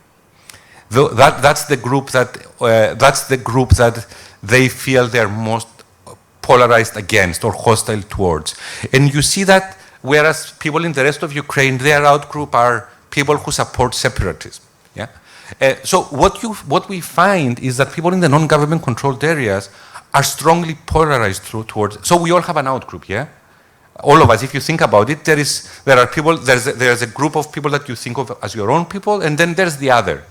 That's the group that they feel they're most polarized against or hostile towards. And you see that, whereas people in the rest of Ukraine, their outgroup are people who support separatism. Yeah. So what we find is that people in the non-government controlled areas are strongly polarized towards. So we all have an outgroup, yeah. All of us, if you think about it, there's a group of people that you think of as your own people, and then there's the other.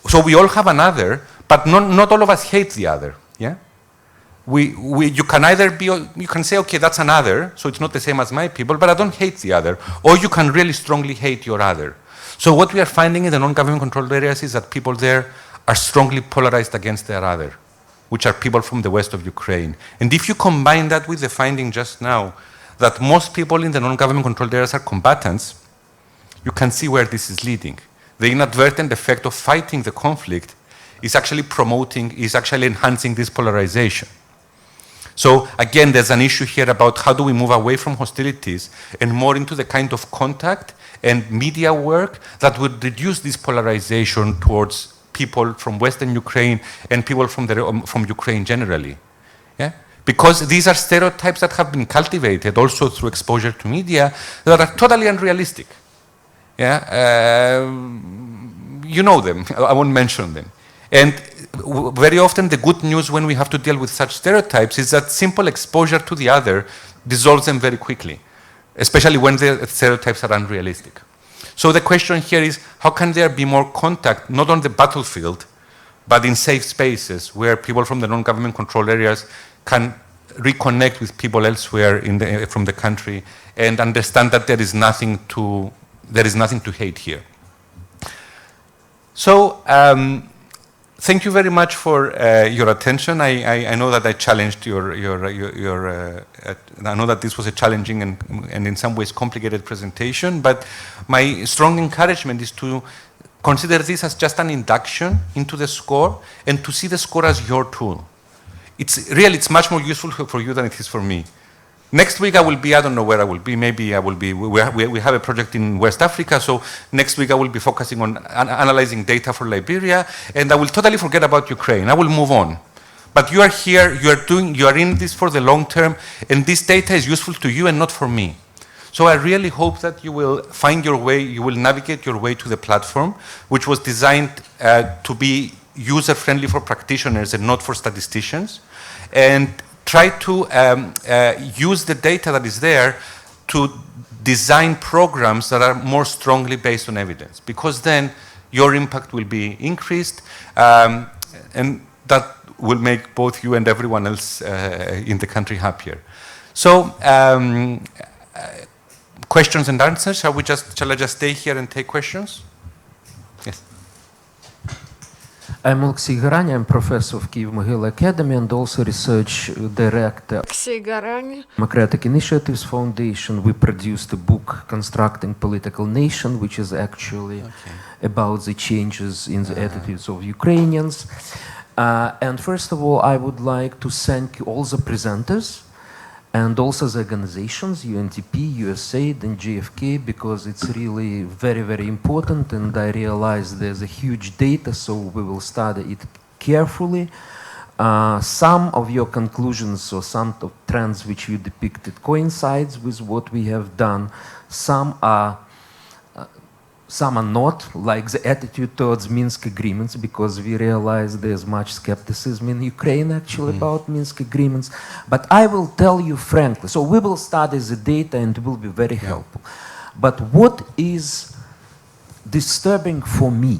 So we all have another, but not all of us hate the other, yeah. You can either be, you can say, okay, that's another, so it's not the same as my people, but I don't hate the other, or you can really strongly hate your other. So what we are finding in the non-government controlled areas is that people there are strongly polarized against their other, which are people from the west of Ukraine. And if you combine that with the finding just now, that most people in the non-government controlled areas are combatants, you can see where this is leading. The inadvertent effect of fighting the conflict is actually enhancing this polarization. So again, there's an issue here about how do we move away from hostilities and more into the kind of contact and media work that would reduce this polarization towards people from Western Ukraine and people from Ukraine generally. Yeah? Because these are stereotypes that have been cultivated also through exposure to media that are totally unrealistic. Yeah? You know them, I won't mention them. And very often the good news when we have to deal with such stereotypes is that simple exposure to the other dissolves them very quickly, especially when the stereotypes are unrealistic. So the question here is, how can there be more contact, not on the battlefield, but in safe spaces where people from the non-government controlled areas can reconnect with people elsewhere from the country and understand that there is nothing to hate here. So thank you very much for your attention. I know that I challenged I know that this was a challenging and in some ways complicated presentation, but my strong encouragement is to consider this as just an induction into the score and to see the score as your tool. It's much more useful for you than it is for me. Next week I will be, I don't know where I will be, maybe I will be, we have a project in West Africa, so next week I will be focusing on analyzing data for Liberia, and I will totally forget about Ukraine. I will move on. but you are here, you are in this for the long term, and this data is useful to you and not for me. So I really hope that you will find your way, you will navigate your way to the platform, which was designed to be user-friendly for practitioners and not for statisticians, and try to use the data that is there to design programs that are more strongly based on evidence, because then your impact will be increased, and that will make both you and everyone else in the country happier. So, questions and answers. Shall I just stay here and take questions? Yes. I'm Alexei Garany. I'm professor of Kyiv-Mohyla Academy and also research director Democratic Initiatives Foundation. We produced a book, Constructing Political Nation, which is actually about the changes in the attitudes of Ukrainians. And first of all, I would like to thank all the presenters and also the organizations, UNDP, USAID, and GFK, because it's really very, very important, and I realize there's a huge data, so we will study it carefully. Some of your conclusions or some of trends which you depicted coincides with what we have done. Some are not, like the attitude towards Minsk agreements, because we realize there's much skepticism in Ukraine actually about Minsk agreements. But I will tell you frankly, so we will study the data and it will be very helpful. But what is disturbing for me?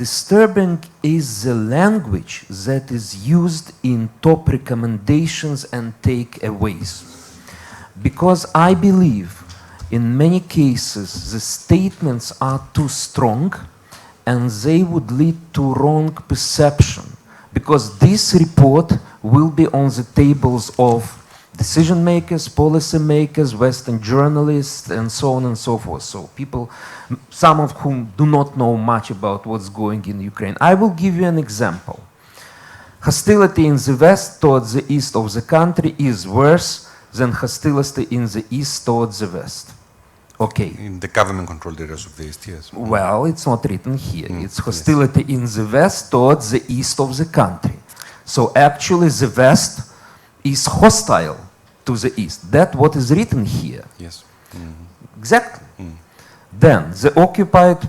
Disturbing is the language that is used in top recommendations and takeaways. Because I believe in many cases, the statements are too strong and they would lead to wrong perception, because this report will be on the tables of decision makers, policy makers, Western journalists, and so on and so forth. So people, some of whom do not know much about what's going in Ukraine. I will give you an example. Hostility in the West towards the east of the country is worse than hostility in the east towards the West. Okay. In the government-controlled areas of the East, yes. Well, it's not written here. It's hostility in the West towards the east of the country. So actually the West is hostile to the East. That's what is written here. Yes. Exactly. Then the occupied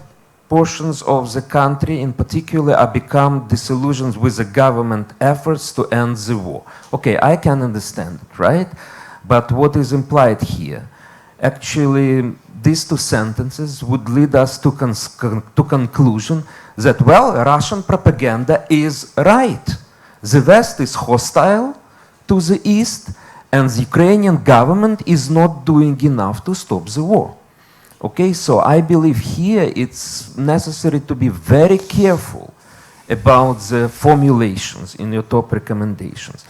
portions of the country in particular are become disillusioned with the government efforts to end the war. Okay, I can understand it, right? But what is implied here? Actually, these two sentences would lead us to conclusion that, well, Russian propaganda is right. The West is hostile to the East, and the Ukrainian government is not doing enough to stop the war. Okay, so I believe here it's necessary to be very careful about the formulations in your top recommendations.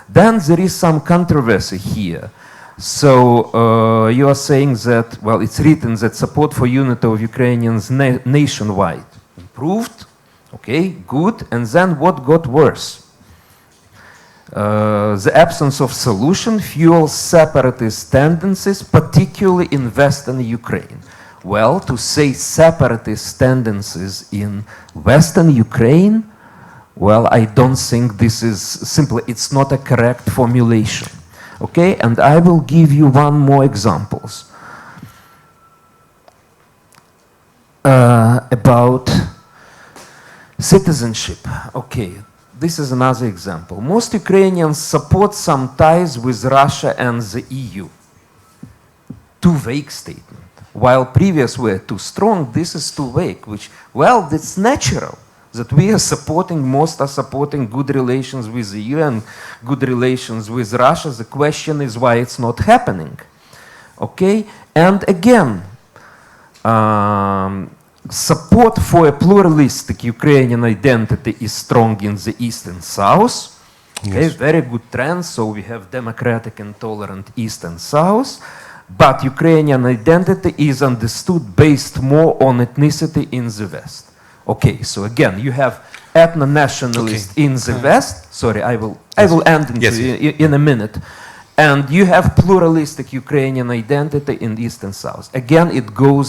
Then there is some controversy here. So you are saying that, well, it's written that support for unity of Ukrainians nationwide improved. Okay, good. And then what got worse? The absence of solution fuels separatist tendencies, particularly in Western Ukraine. Well, to say separatist tendencies in Western Ukraine, well, I don't think this is simply, it's not a correct formulation. Okay, and I will give you one more examples about citizenship. Okay, this is another example. Most Ukrainians support some ties with Russia and the EU. Too vague statement. While previous were too strong, this is too vague, which, well, that's natural. That we are supporting, most are supporting good relations with the EU and good relations with Russia. The question is why it's not happening. Okay? And again, support for a pluralistic Ukrainian identity is strong in the East and South. Okay, very good trend. So we have democratic and tolerant East and South. But Ukrainian identity is understood based more on ethnicity in the West. Okay, so again, you have ethno-nationalists in the West. Sorry, I will end in a minute. And you have pluralistic Ukrainian identity in East and South. Again, it goes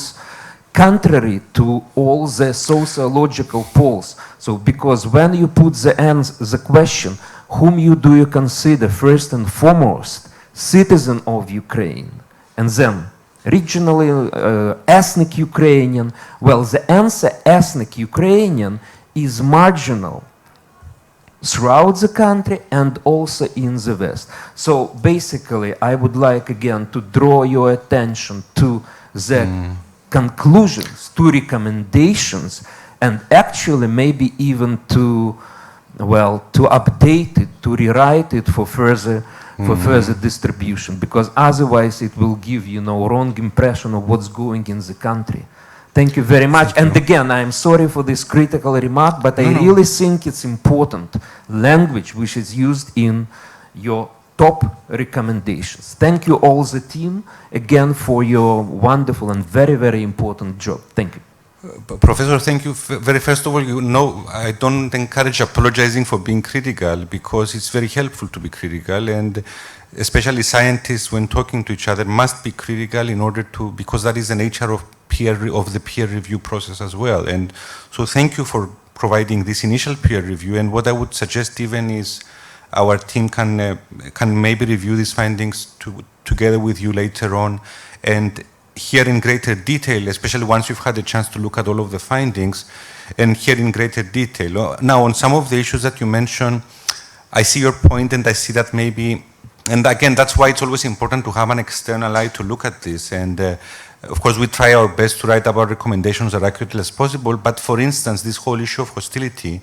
contrary to all the sociological polls. So, because when you put the question, whom do you consider first and foremost citizen of Ukraine, and then regionally ethnic Ukrainian? Well, the answer ethnic Ukrainian is marginal throughout the country and also in the West. So basically, I would like again to draw your attention to the conclusions, to recommendations, and actually maybe even to, well, to update it, to rewrite it for further distribution, because otherwise it will give, you know, wrong impression of what's going in the country. Thank you very much. And again, I'm sorry for this critical remark, but I really think it's important language which is used in your top recommendations. Thank you all the team again for your wonderful and very, very important job. Thank you. Professor, thank you. Very first of all, you know, I don't encourage apologizing for being critical, because it's very helpful to be critical, and especially scientists, when talking to each other, must be critical in order to, because that is the nature of the peer review process as well. And so thank you for providing this initial peer review. And what I would suggest even is our team can maybe review these findings together with you later on, and hear in greater detail, especially once you've had a chance to look at all of the findings, and hear in greater detail. Now, on some of the issues that you mentioned, I see your point, and I see that maybe, and again, that's why it's always important to have an external eye to look at this. And of course, we try our best to write our recommendations as accurately as possible, but for instance, this whole issue of hostility,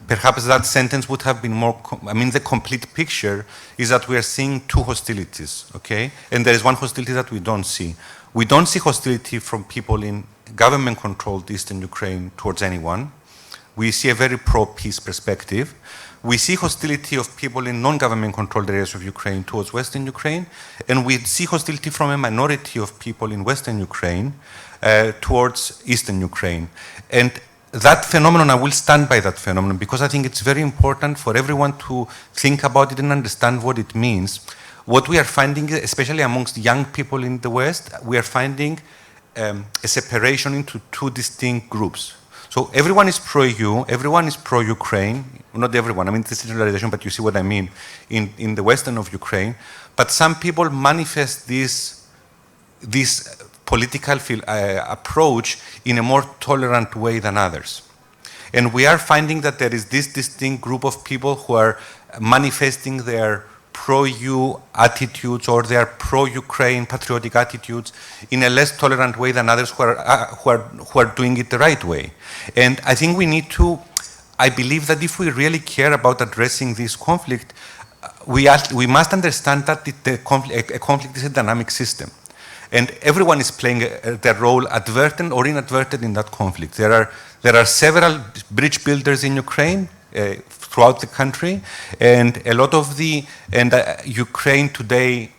perhaps that sentence would have been more, the complete picture is that we are seeing two hostilities, okay? And there is one hostility that we don't see. We don't see hostility from people in government-controlled Eastern Ukraine towards anyone. We see a very pro-peace perspective. We see hostility of people in non-government-controlled areas of Ukraine towards Western Ukraine, and we see hostility from a minority of people in Western Ukraine towards Eastern Ukraine. And that phenomenon, I will stand by that phenomenon, because I think it's very important for everyone to think about it and understand what it means. What we are finding, especially amongst young people in the West, we are finding a separation into two distinct groups. So everyone is pro-EU, everyone is pro-Ukraine, not everyone, it's a generalization, but you see what I mean, in the western of Ukraine. But some people manifest this political approach in a more tolerant way than others. And we are finding that there is this distinct group of people who are manifesting their pro-EU attitudes or their pro-Ukraine patriotic attitudes in a less tolerant way than others who are doing it the right way. And I think we need to, I believe that if we really care about addressing this conflict, we must understand that a conflict is a dynamic system. And everyone is playing their role, advertent or inadvertent, in that conflict. There are several bridge builders in Ukraine, throughout the country, and a lot of Ukraine today,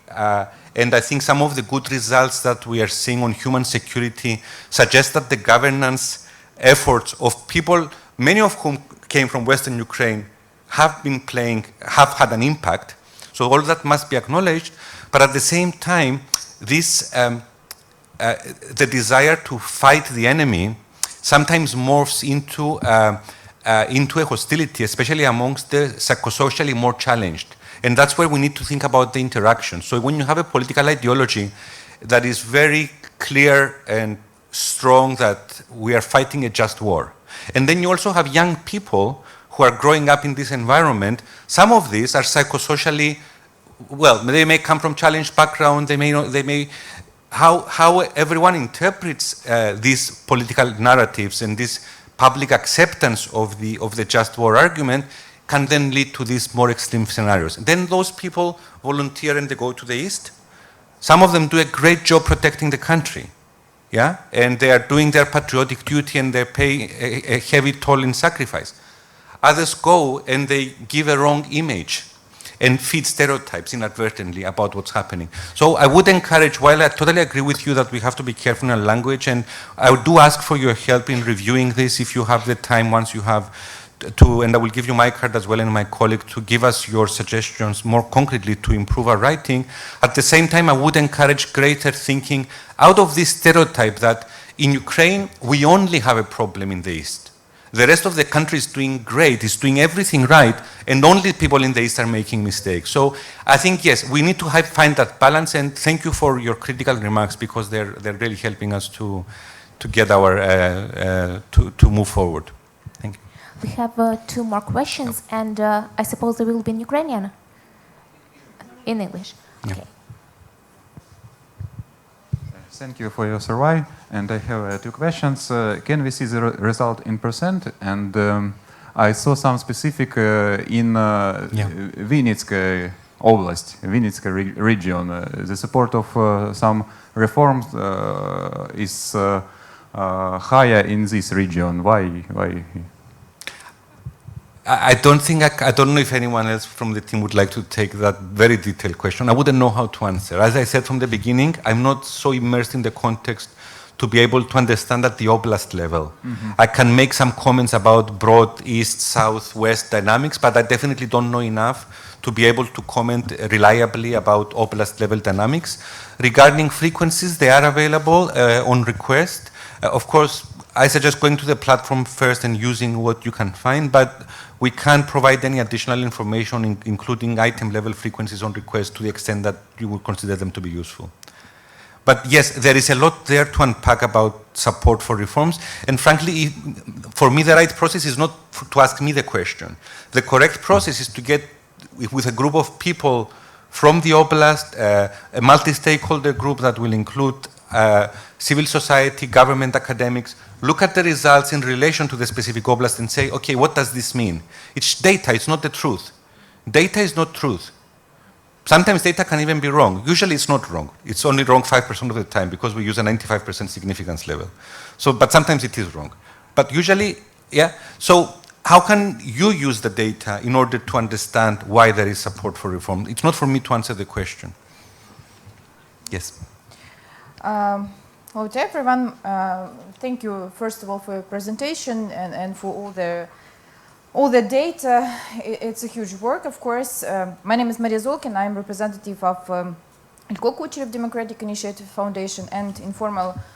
and I think some of the good results that we are seeing on human security suggest that the governance efforts of people, many of whom came from Western Ukraine, have had an impact. So all that must be acknowledged, but at the same time, this the desire to fight the enemy sometimes morphs into a hostility, especially amongst the psychosocially more challenged. And that's where we need to think about the interaction. So when you have a political ideology that is very clear and strong that we are fighting a just war, and then you also have young people who are growing up in this environment, some of these are psychosocially, well, they may come from challenged background, how everyone interprets these political narratives and this public acceptance of the just war argument can then lead to these more extreme scenarios. And then those people volunteer and they go to the East. Some of them do a great job protecting the country, yeah? And they are doing their patriotic duty and they pay a heavy toll in sacrifice. Others go and they give a wrong image and feed stereotypes inadvertently about what's happening. So I would encourage, while I totally agree with you that we have to be careful in our language, and I do ask for your help in reviewing this if you have the time once you have to, and I will give you my card as well and my colleague to give us your suggestions more concretely to improve our writing. At the same time, I would encourage greater thinking out of this stereotype that in Ukraine, we only have a problem in the East. The rest of the country is doing great, is doing everything right, and only people in the East are making mistakes. So I think, yes, we need to find that balance, and thank you for your critical remarks, because they're really helping us to get our, to move forward. Thank you. We have 2 more questions, and I suppose they will be in Ukrainian? In English. Okay. Thank you for your survey, and I have 2 questions. Can we see the result in percent? And I saw some specific in Vinnytsk Oblast, Vinnytsk region. The support of some reforms is higher in this region. Why? I don't think, I don't know if anyone else from the team would like to take that very detailed question. I wouldn't know how to answer. As I said from the beginning, I'm not so immersed in the context to be able to understand at the oblast level. I can make some comments about broad east, south, west dynamics, but I definitely don't know enough to be able to comment reliably about oblast level dynamics. Regarding frequencies, they are available on request. Of course, I suggest going to the platform first and using what you can find, but we can't provide any additional information, including item level frequencies on request, to the extent that you would consider them to be useful. But yes, there is a lot there to unpack about support for reforms. And frankly, for me, the right process is not to ask me the question. The correct process is to get with a group of people from the oblast, a multi-stakeholder group that will include civil society, government, academics, look at the results in relation to the specific oblast and say, okay, what does this mean? It's data, it's not the truth. Data is not truth. Sometimes data can even be wrong. Usually it's not wrong. It's only wrong 5% of the time because we use a 95% significance level. So, but sometimes it is wrong. But usually, yeah. So how can you use the data in order to understand why there is support for reform? It's not for me to answer the question. Yes. Hello to everyone. Thank you, first of all, for your presentation and for all the data. It's a huge work, of course. My name is Maria Zolkin. I'm representative of Lько-Кучерев Democratic Initiative Foundation and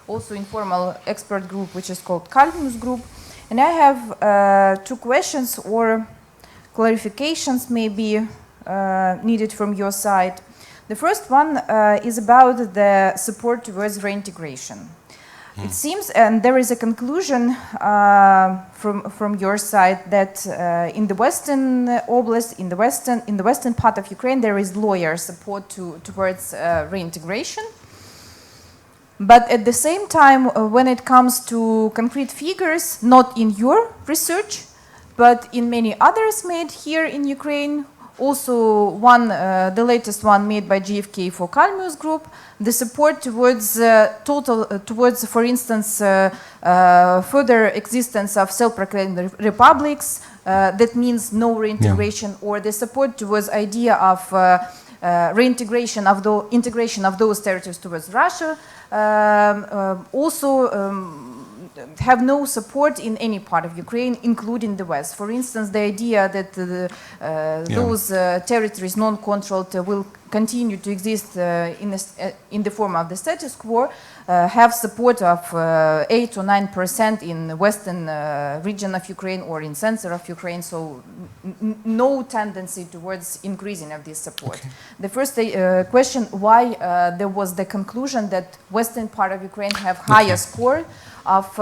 also informal expert group, which is called Calvinus Group. And I have 2 questions or clarifications maybe needed from your side. The first one is about the support towards reintegration. It seems, and there is a conclusion from your side, that in the Western Oblast, in the western part of Ukraine, there is lawyer support towards reintegration. But at the same time, when it comes to concrete figures, not in your research, but in many others made here in Ukraine, also the latest one made by GFK for Calmius Group, the support towards for instance, further existence of self-proclaimed republics, that means no reintegration, or the support towards idea of reintegration of the integration of those territories towards Russia, have no support in any part of Ukraine, including the West. For instance, the idea that those territories non-controlled will continue to exist in the form of the status quo, have support of 8 or 9% in the western region of Ukraine or in center of Ukraine, so no tendency towards increasing of this support. Okay. The first question, why there was the conclusion that western part of Ukraine have higher score of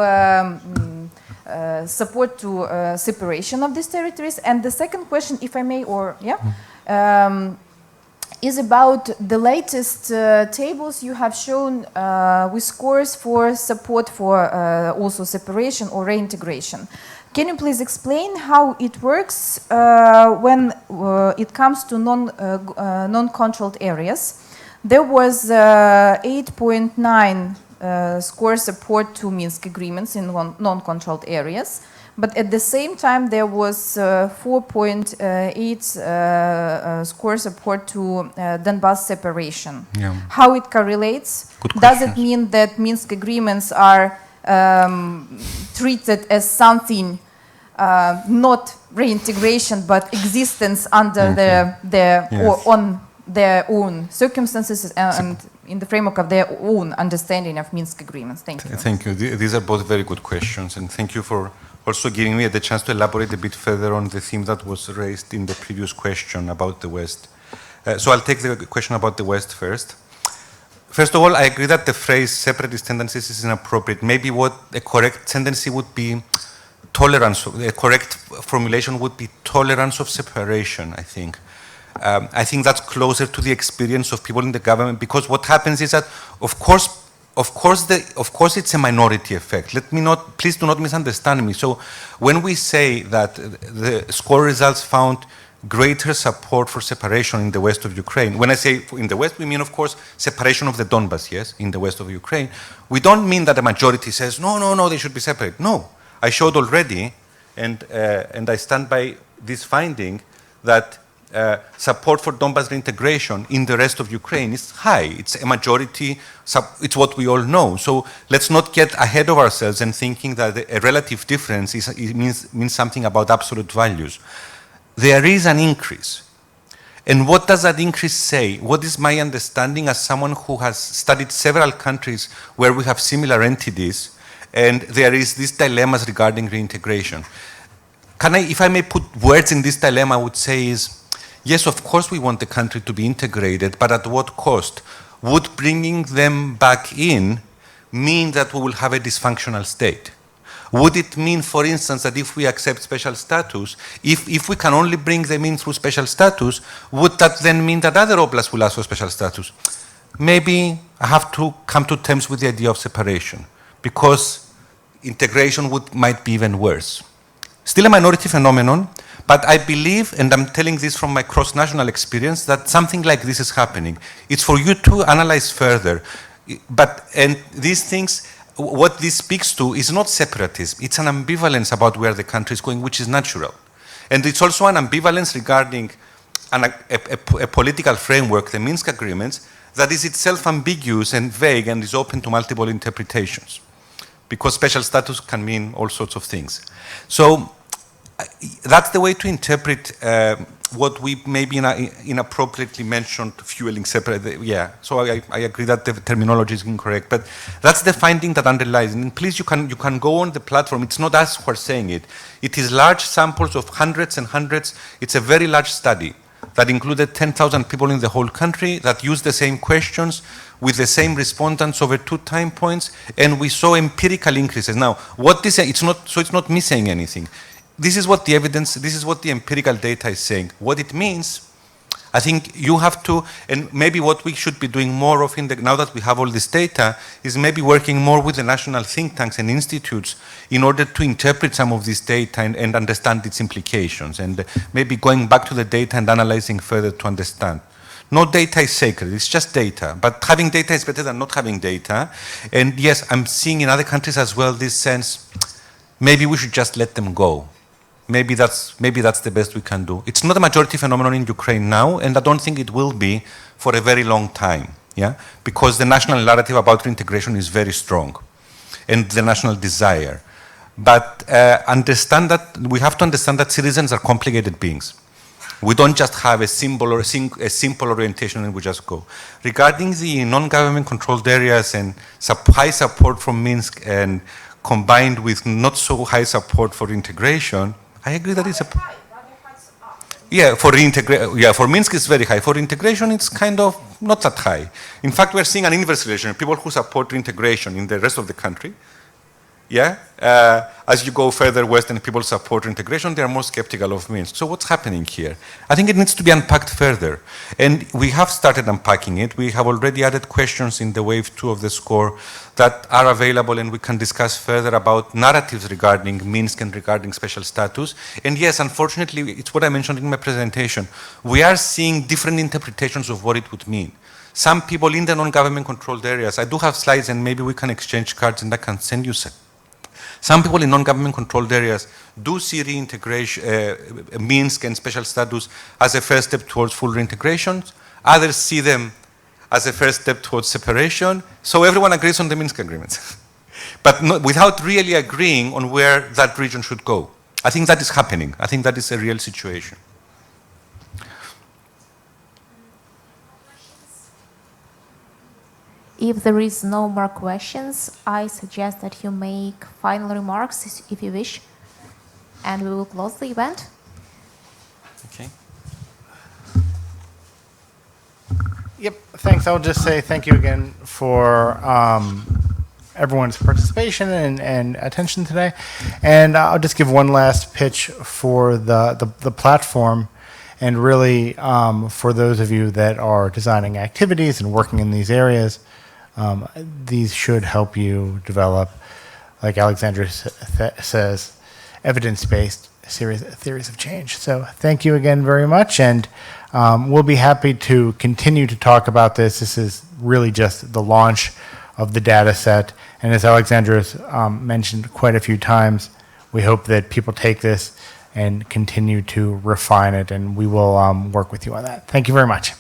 support to separation of these territories. And the second question, if I may, is about the latest tables you have shown with scores for support for also separation or reintegration. Can you please explain how it works when it comes to non-controlled areas? There was 8.9 score support to Minsk agreements in non-controlled areas, but at the same time there was 4.8 score support to Donbas separation. Yeah. How it correlates? Does it mean that Minsk agreements are treated as something not reintegration but existence under or on their own circumstances and in the framework of their own understanding of Minsk agreements? Thank you. Thank you. These are both very good questions, and thank you for also giving me the chance to elaborate a bit further on the theme that was raised in the previous question about the West. So I'll take the question about the West first. First of all, I agree that the phrase separatist tendencies is inappropriate. Maybe what a correct tendency would be tolerance, a correct formulation would be tolerance of separation, I think. I think that's closer to the experience of people in the government, because what happens is that, of course, it's a minority effect. Please do not misunderstand me. So when we say that the score results found greater support for separation in the west of Ukraine, when I say in the west, we mean, of course, separation of the Donbas, yes, in the west of Ukraine. We don't mean that the majority says, no, they should be separate. No, I showed already, and I stand by this finding, that support for Donbas reintegration in the rest of Ukraine is high. It's a majority, it's what we all know. So let's not get ahead of ourselves and thinking that a relative difference means something about absolute values. There is an increase. And what does that increase say? What is my understanding as someone who has studied several countries where we have similar entities, and there is these dilemmas regarding reintegration? If I may put words in this dilemma, I would say is, yes, of course we want the country to be integrated, but at what cost? Would bringing them back in mean that we will have a dysfunctional state? Would it mean, for instance, that if we accept special status, if we can only bring them in through special status, would that then mean that other oblasts will ask for special status? Maybe I have to come to terms with the idea of separation, because integration might be even worse. Still a minority phenomenon, but I believe, and I'm telling this from my cross-national experience, that something like this is happening. It's for you to analyze further. And these things, what this speaks to is not separatism. It's an ambivalence about where the country is going, which is natural. And it's also an ambivalence regarding a political framework, the Minsk agreements, that is itself ambiguous and vague and is open to multiple interpretations, because special status can mean all sorts of things. So that's the way to interpret what we maybe inappropriately mentioned, fueling separate. Yeah, so I agree that the terminology is incorrect, but that's the finding that underlies. And please, you can go on the platform. It's not us who are saying it. It is large samples of hundreds and hundreds. It's a very large study that included 10,000 people in the whole country that used the same questions with the same respondents over 2 time points, and we saw empirical increases. Now, what this it's not me saying anything. This is what the evidence, this is what the empirical data is saying. What it means, I think you have to, and maybe what we should be doing more of now that we have all this data, is maybe working more with the national think tanks and institutes in order to interpret some of this data and understand its implications, and maybe going back to the data and analyzing further to understand. No data is sacred, it's just data, but having data is better than not having data. And yes, I'm seeing in other countries as well this sense, maybe we should just let them go. Maybe that's the best we can do. It's not a majority phenomenon in Ukraine now, and I don't think it will be for a very long time, yeah? Because the national narrative about reintegration is very strong, and the national desire. But we have to understand that citizens are complicated beings. We don't just have a simple orientation and we just go. Regarding the non-government controlled areas and high support from Minsk and combined with not so high support for integration, I agree that it's for Minsk it's very high. For integration, it's kind of not that high. In fact, we're seeing an inverse relation. People who support reintegration in the rest of the country, as you go further west and people support integration, they are more skeptical of Minsk. So what's happening here? I think it needs to be unpacked further. And we have started unpacking it. We have already added questions in the wave 2 of the score that are available, and we can discuss further about narratives regarding Minsk and regarding special status. And yes, unfortunately, it's what I mentioned in my presentation. We are seeing different interpretations of what it would mean. Some people in the non-government controlled areas, I do have slides and maybe we can exchange cards and I can send you some people in non-government controlled areas do see reintegration, Minsk and special status as a first step towards full reintegration. Others see them as a first step towards separation. So everyone agrees on the Minsk agreements, but without really agreeing on where that region should go. I think that is happening. I think that is a real situation. If there is no more questions, I suggest that you make final remarks if you wish, and we will close the event. Okay. Yep, thanks. I'll just say thank you again for everyone's participation and attention today. And I'll just give one last pitch for the platform, and really for those of you that are designing activities and working in these areas, these should help you develop, like Alexandros says, evidence-based theories of change. So thank you again very much, and we'll be happy to continue to talk about this. This is really just the launch of the data set, and as Alexandros mentioned quite a few times, we hope that people take this and continue to refine it, and we will work with you on that. Thank you very much.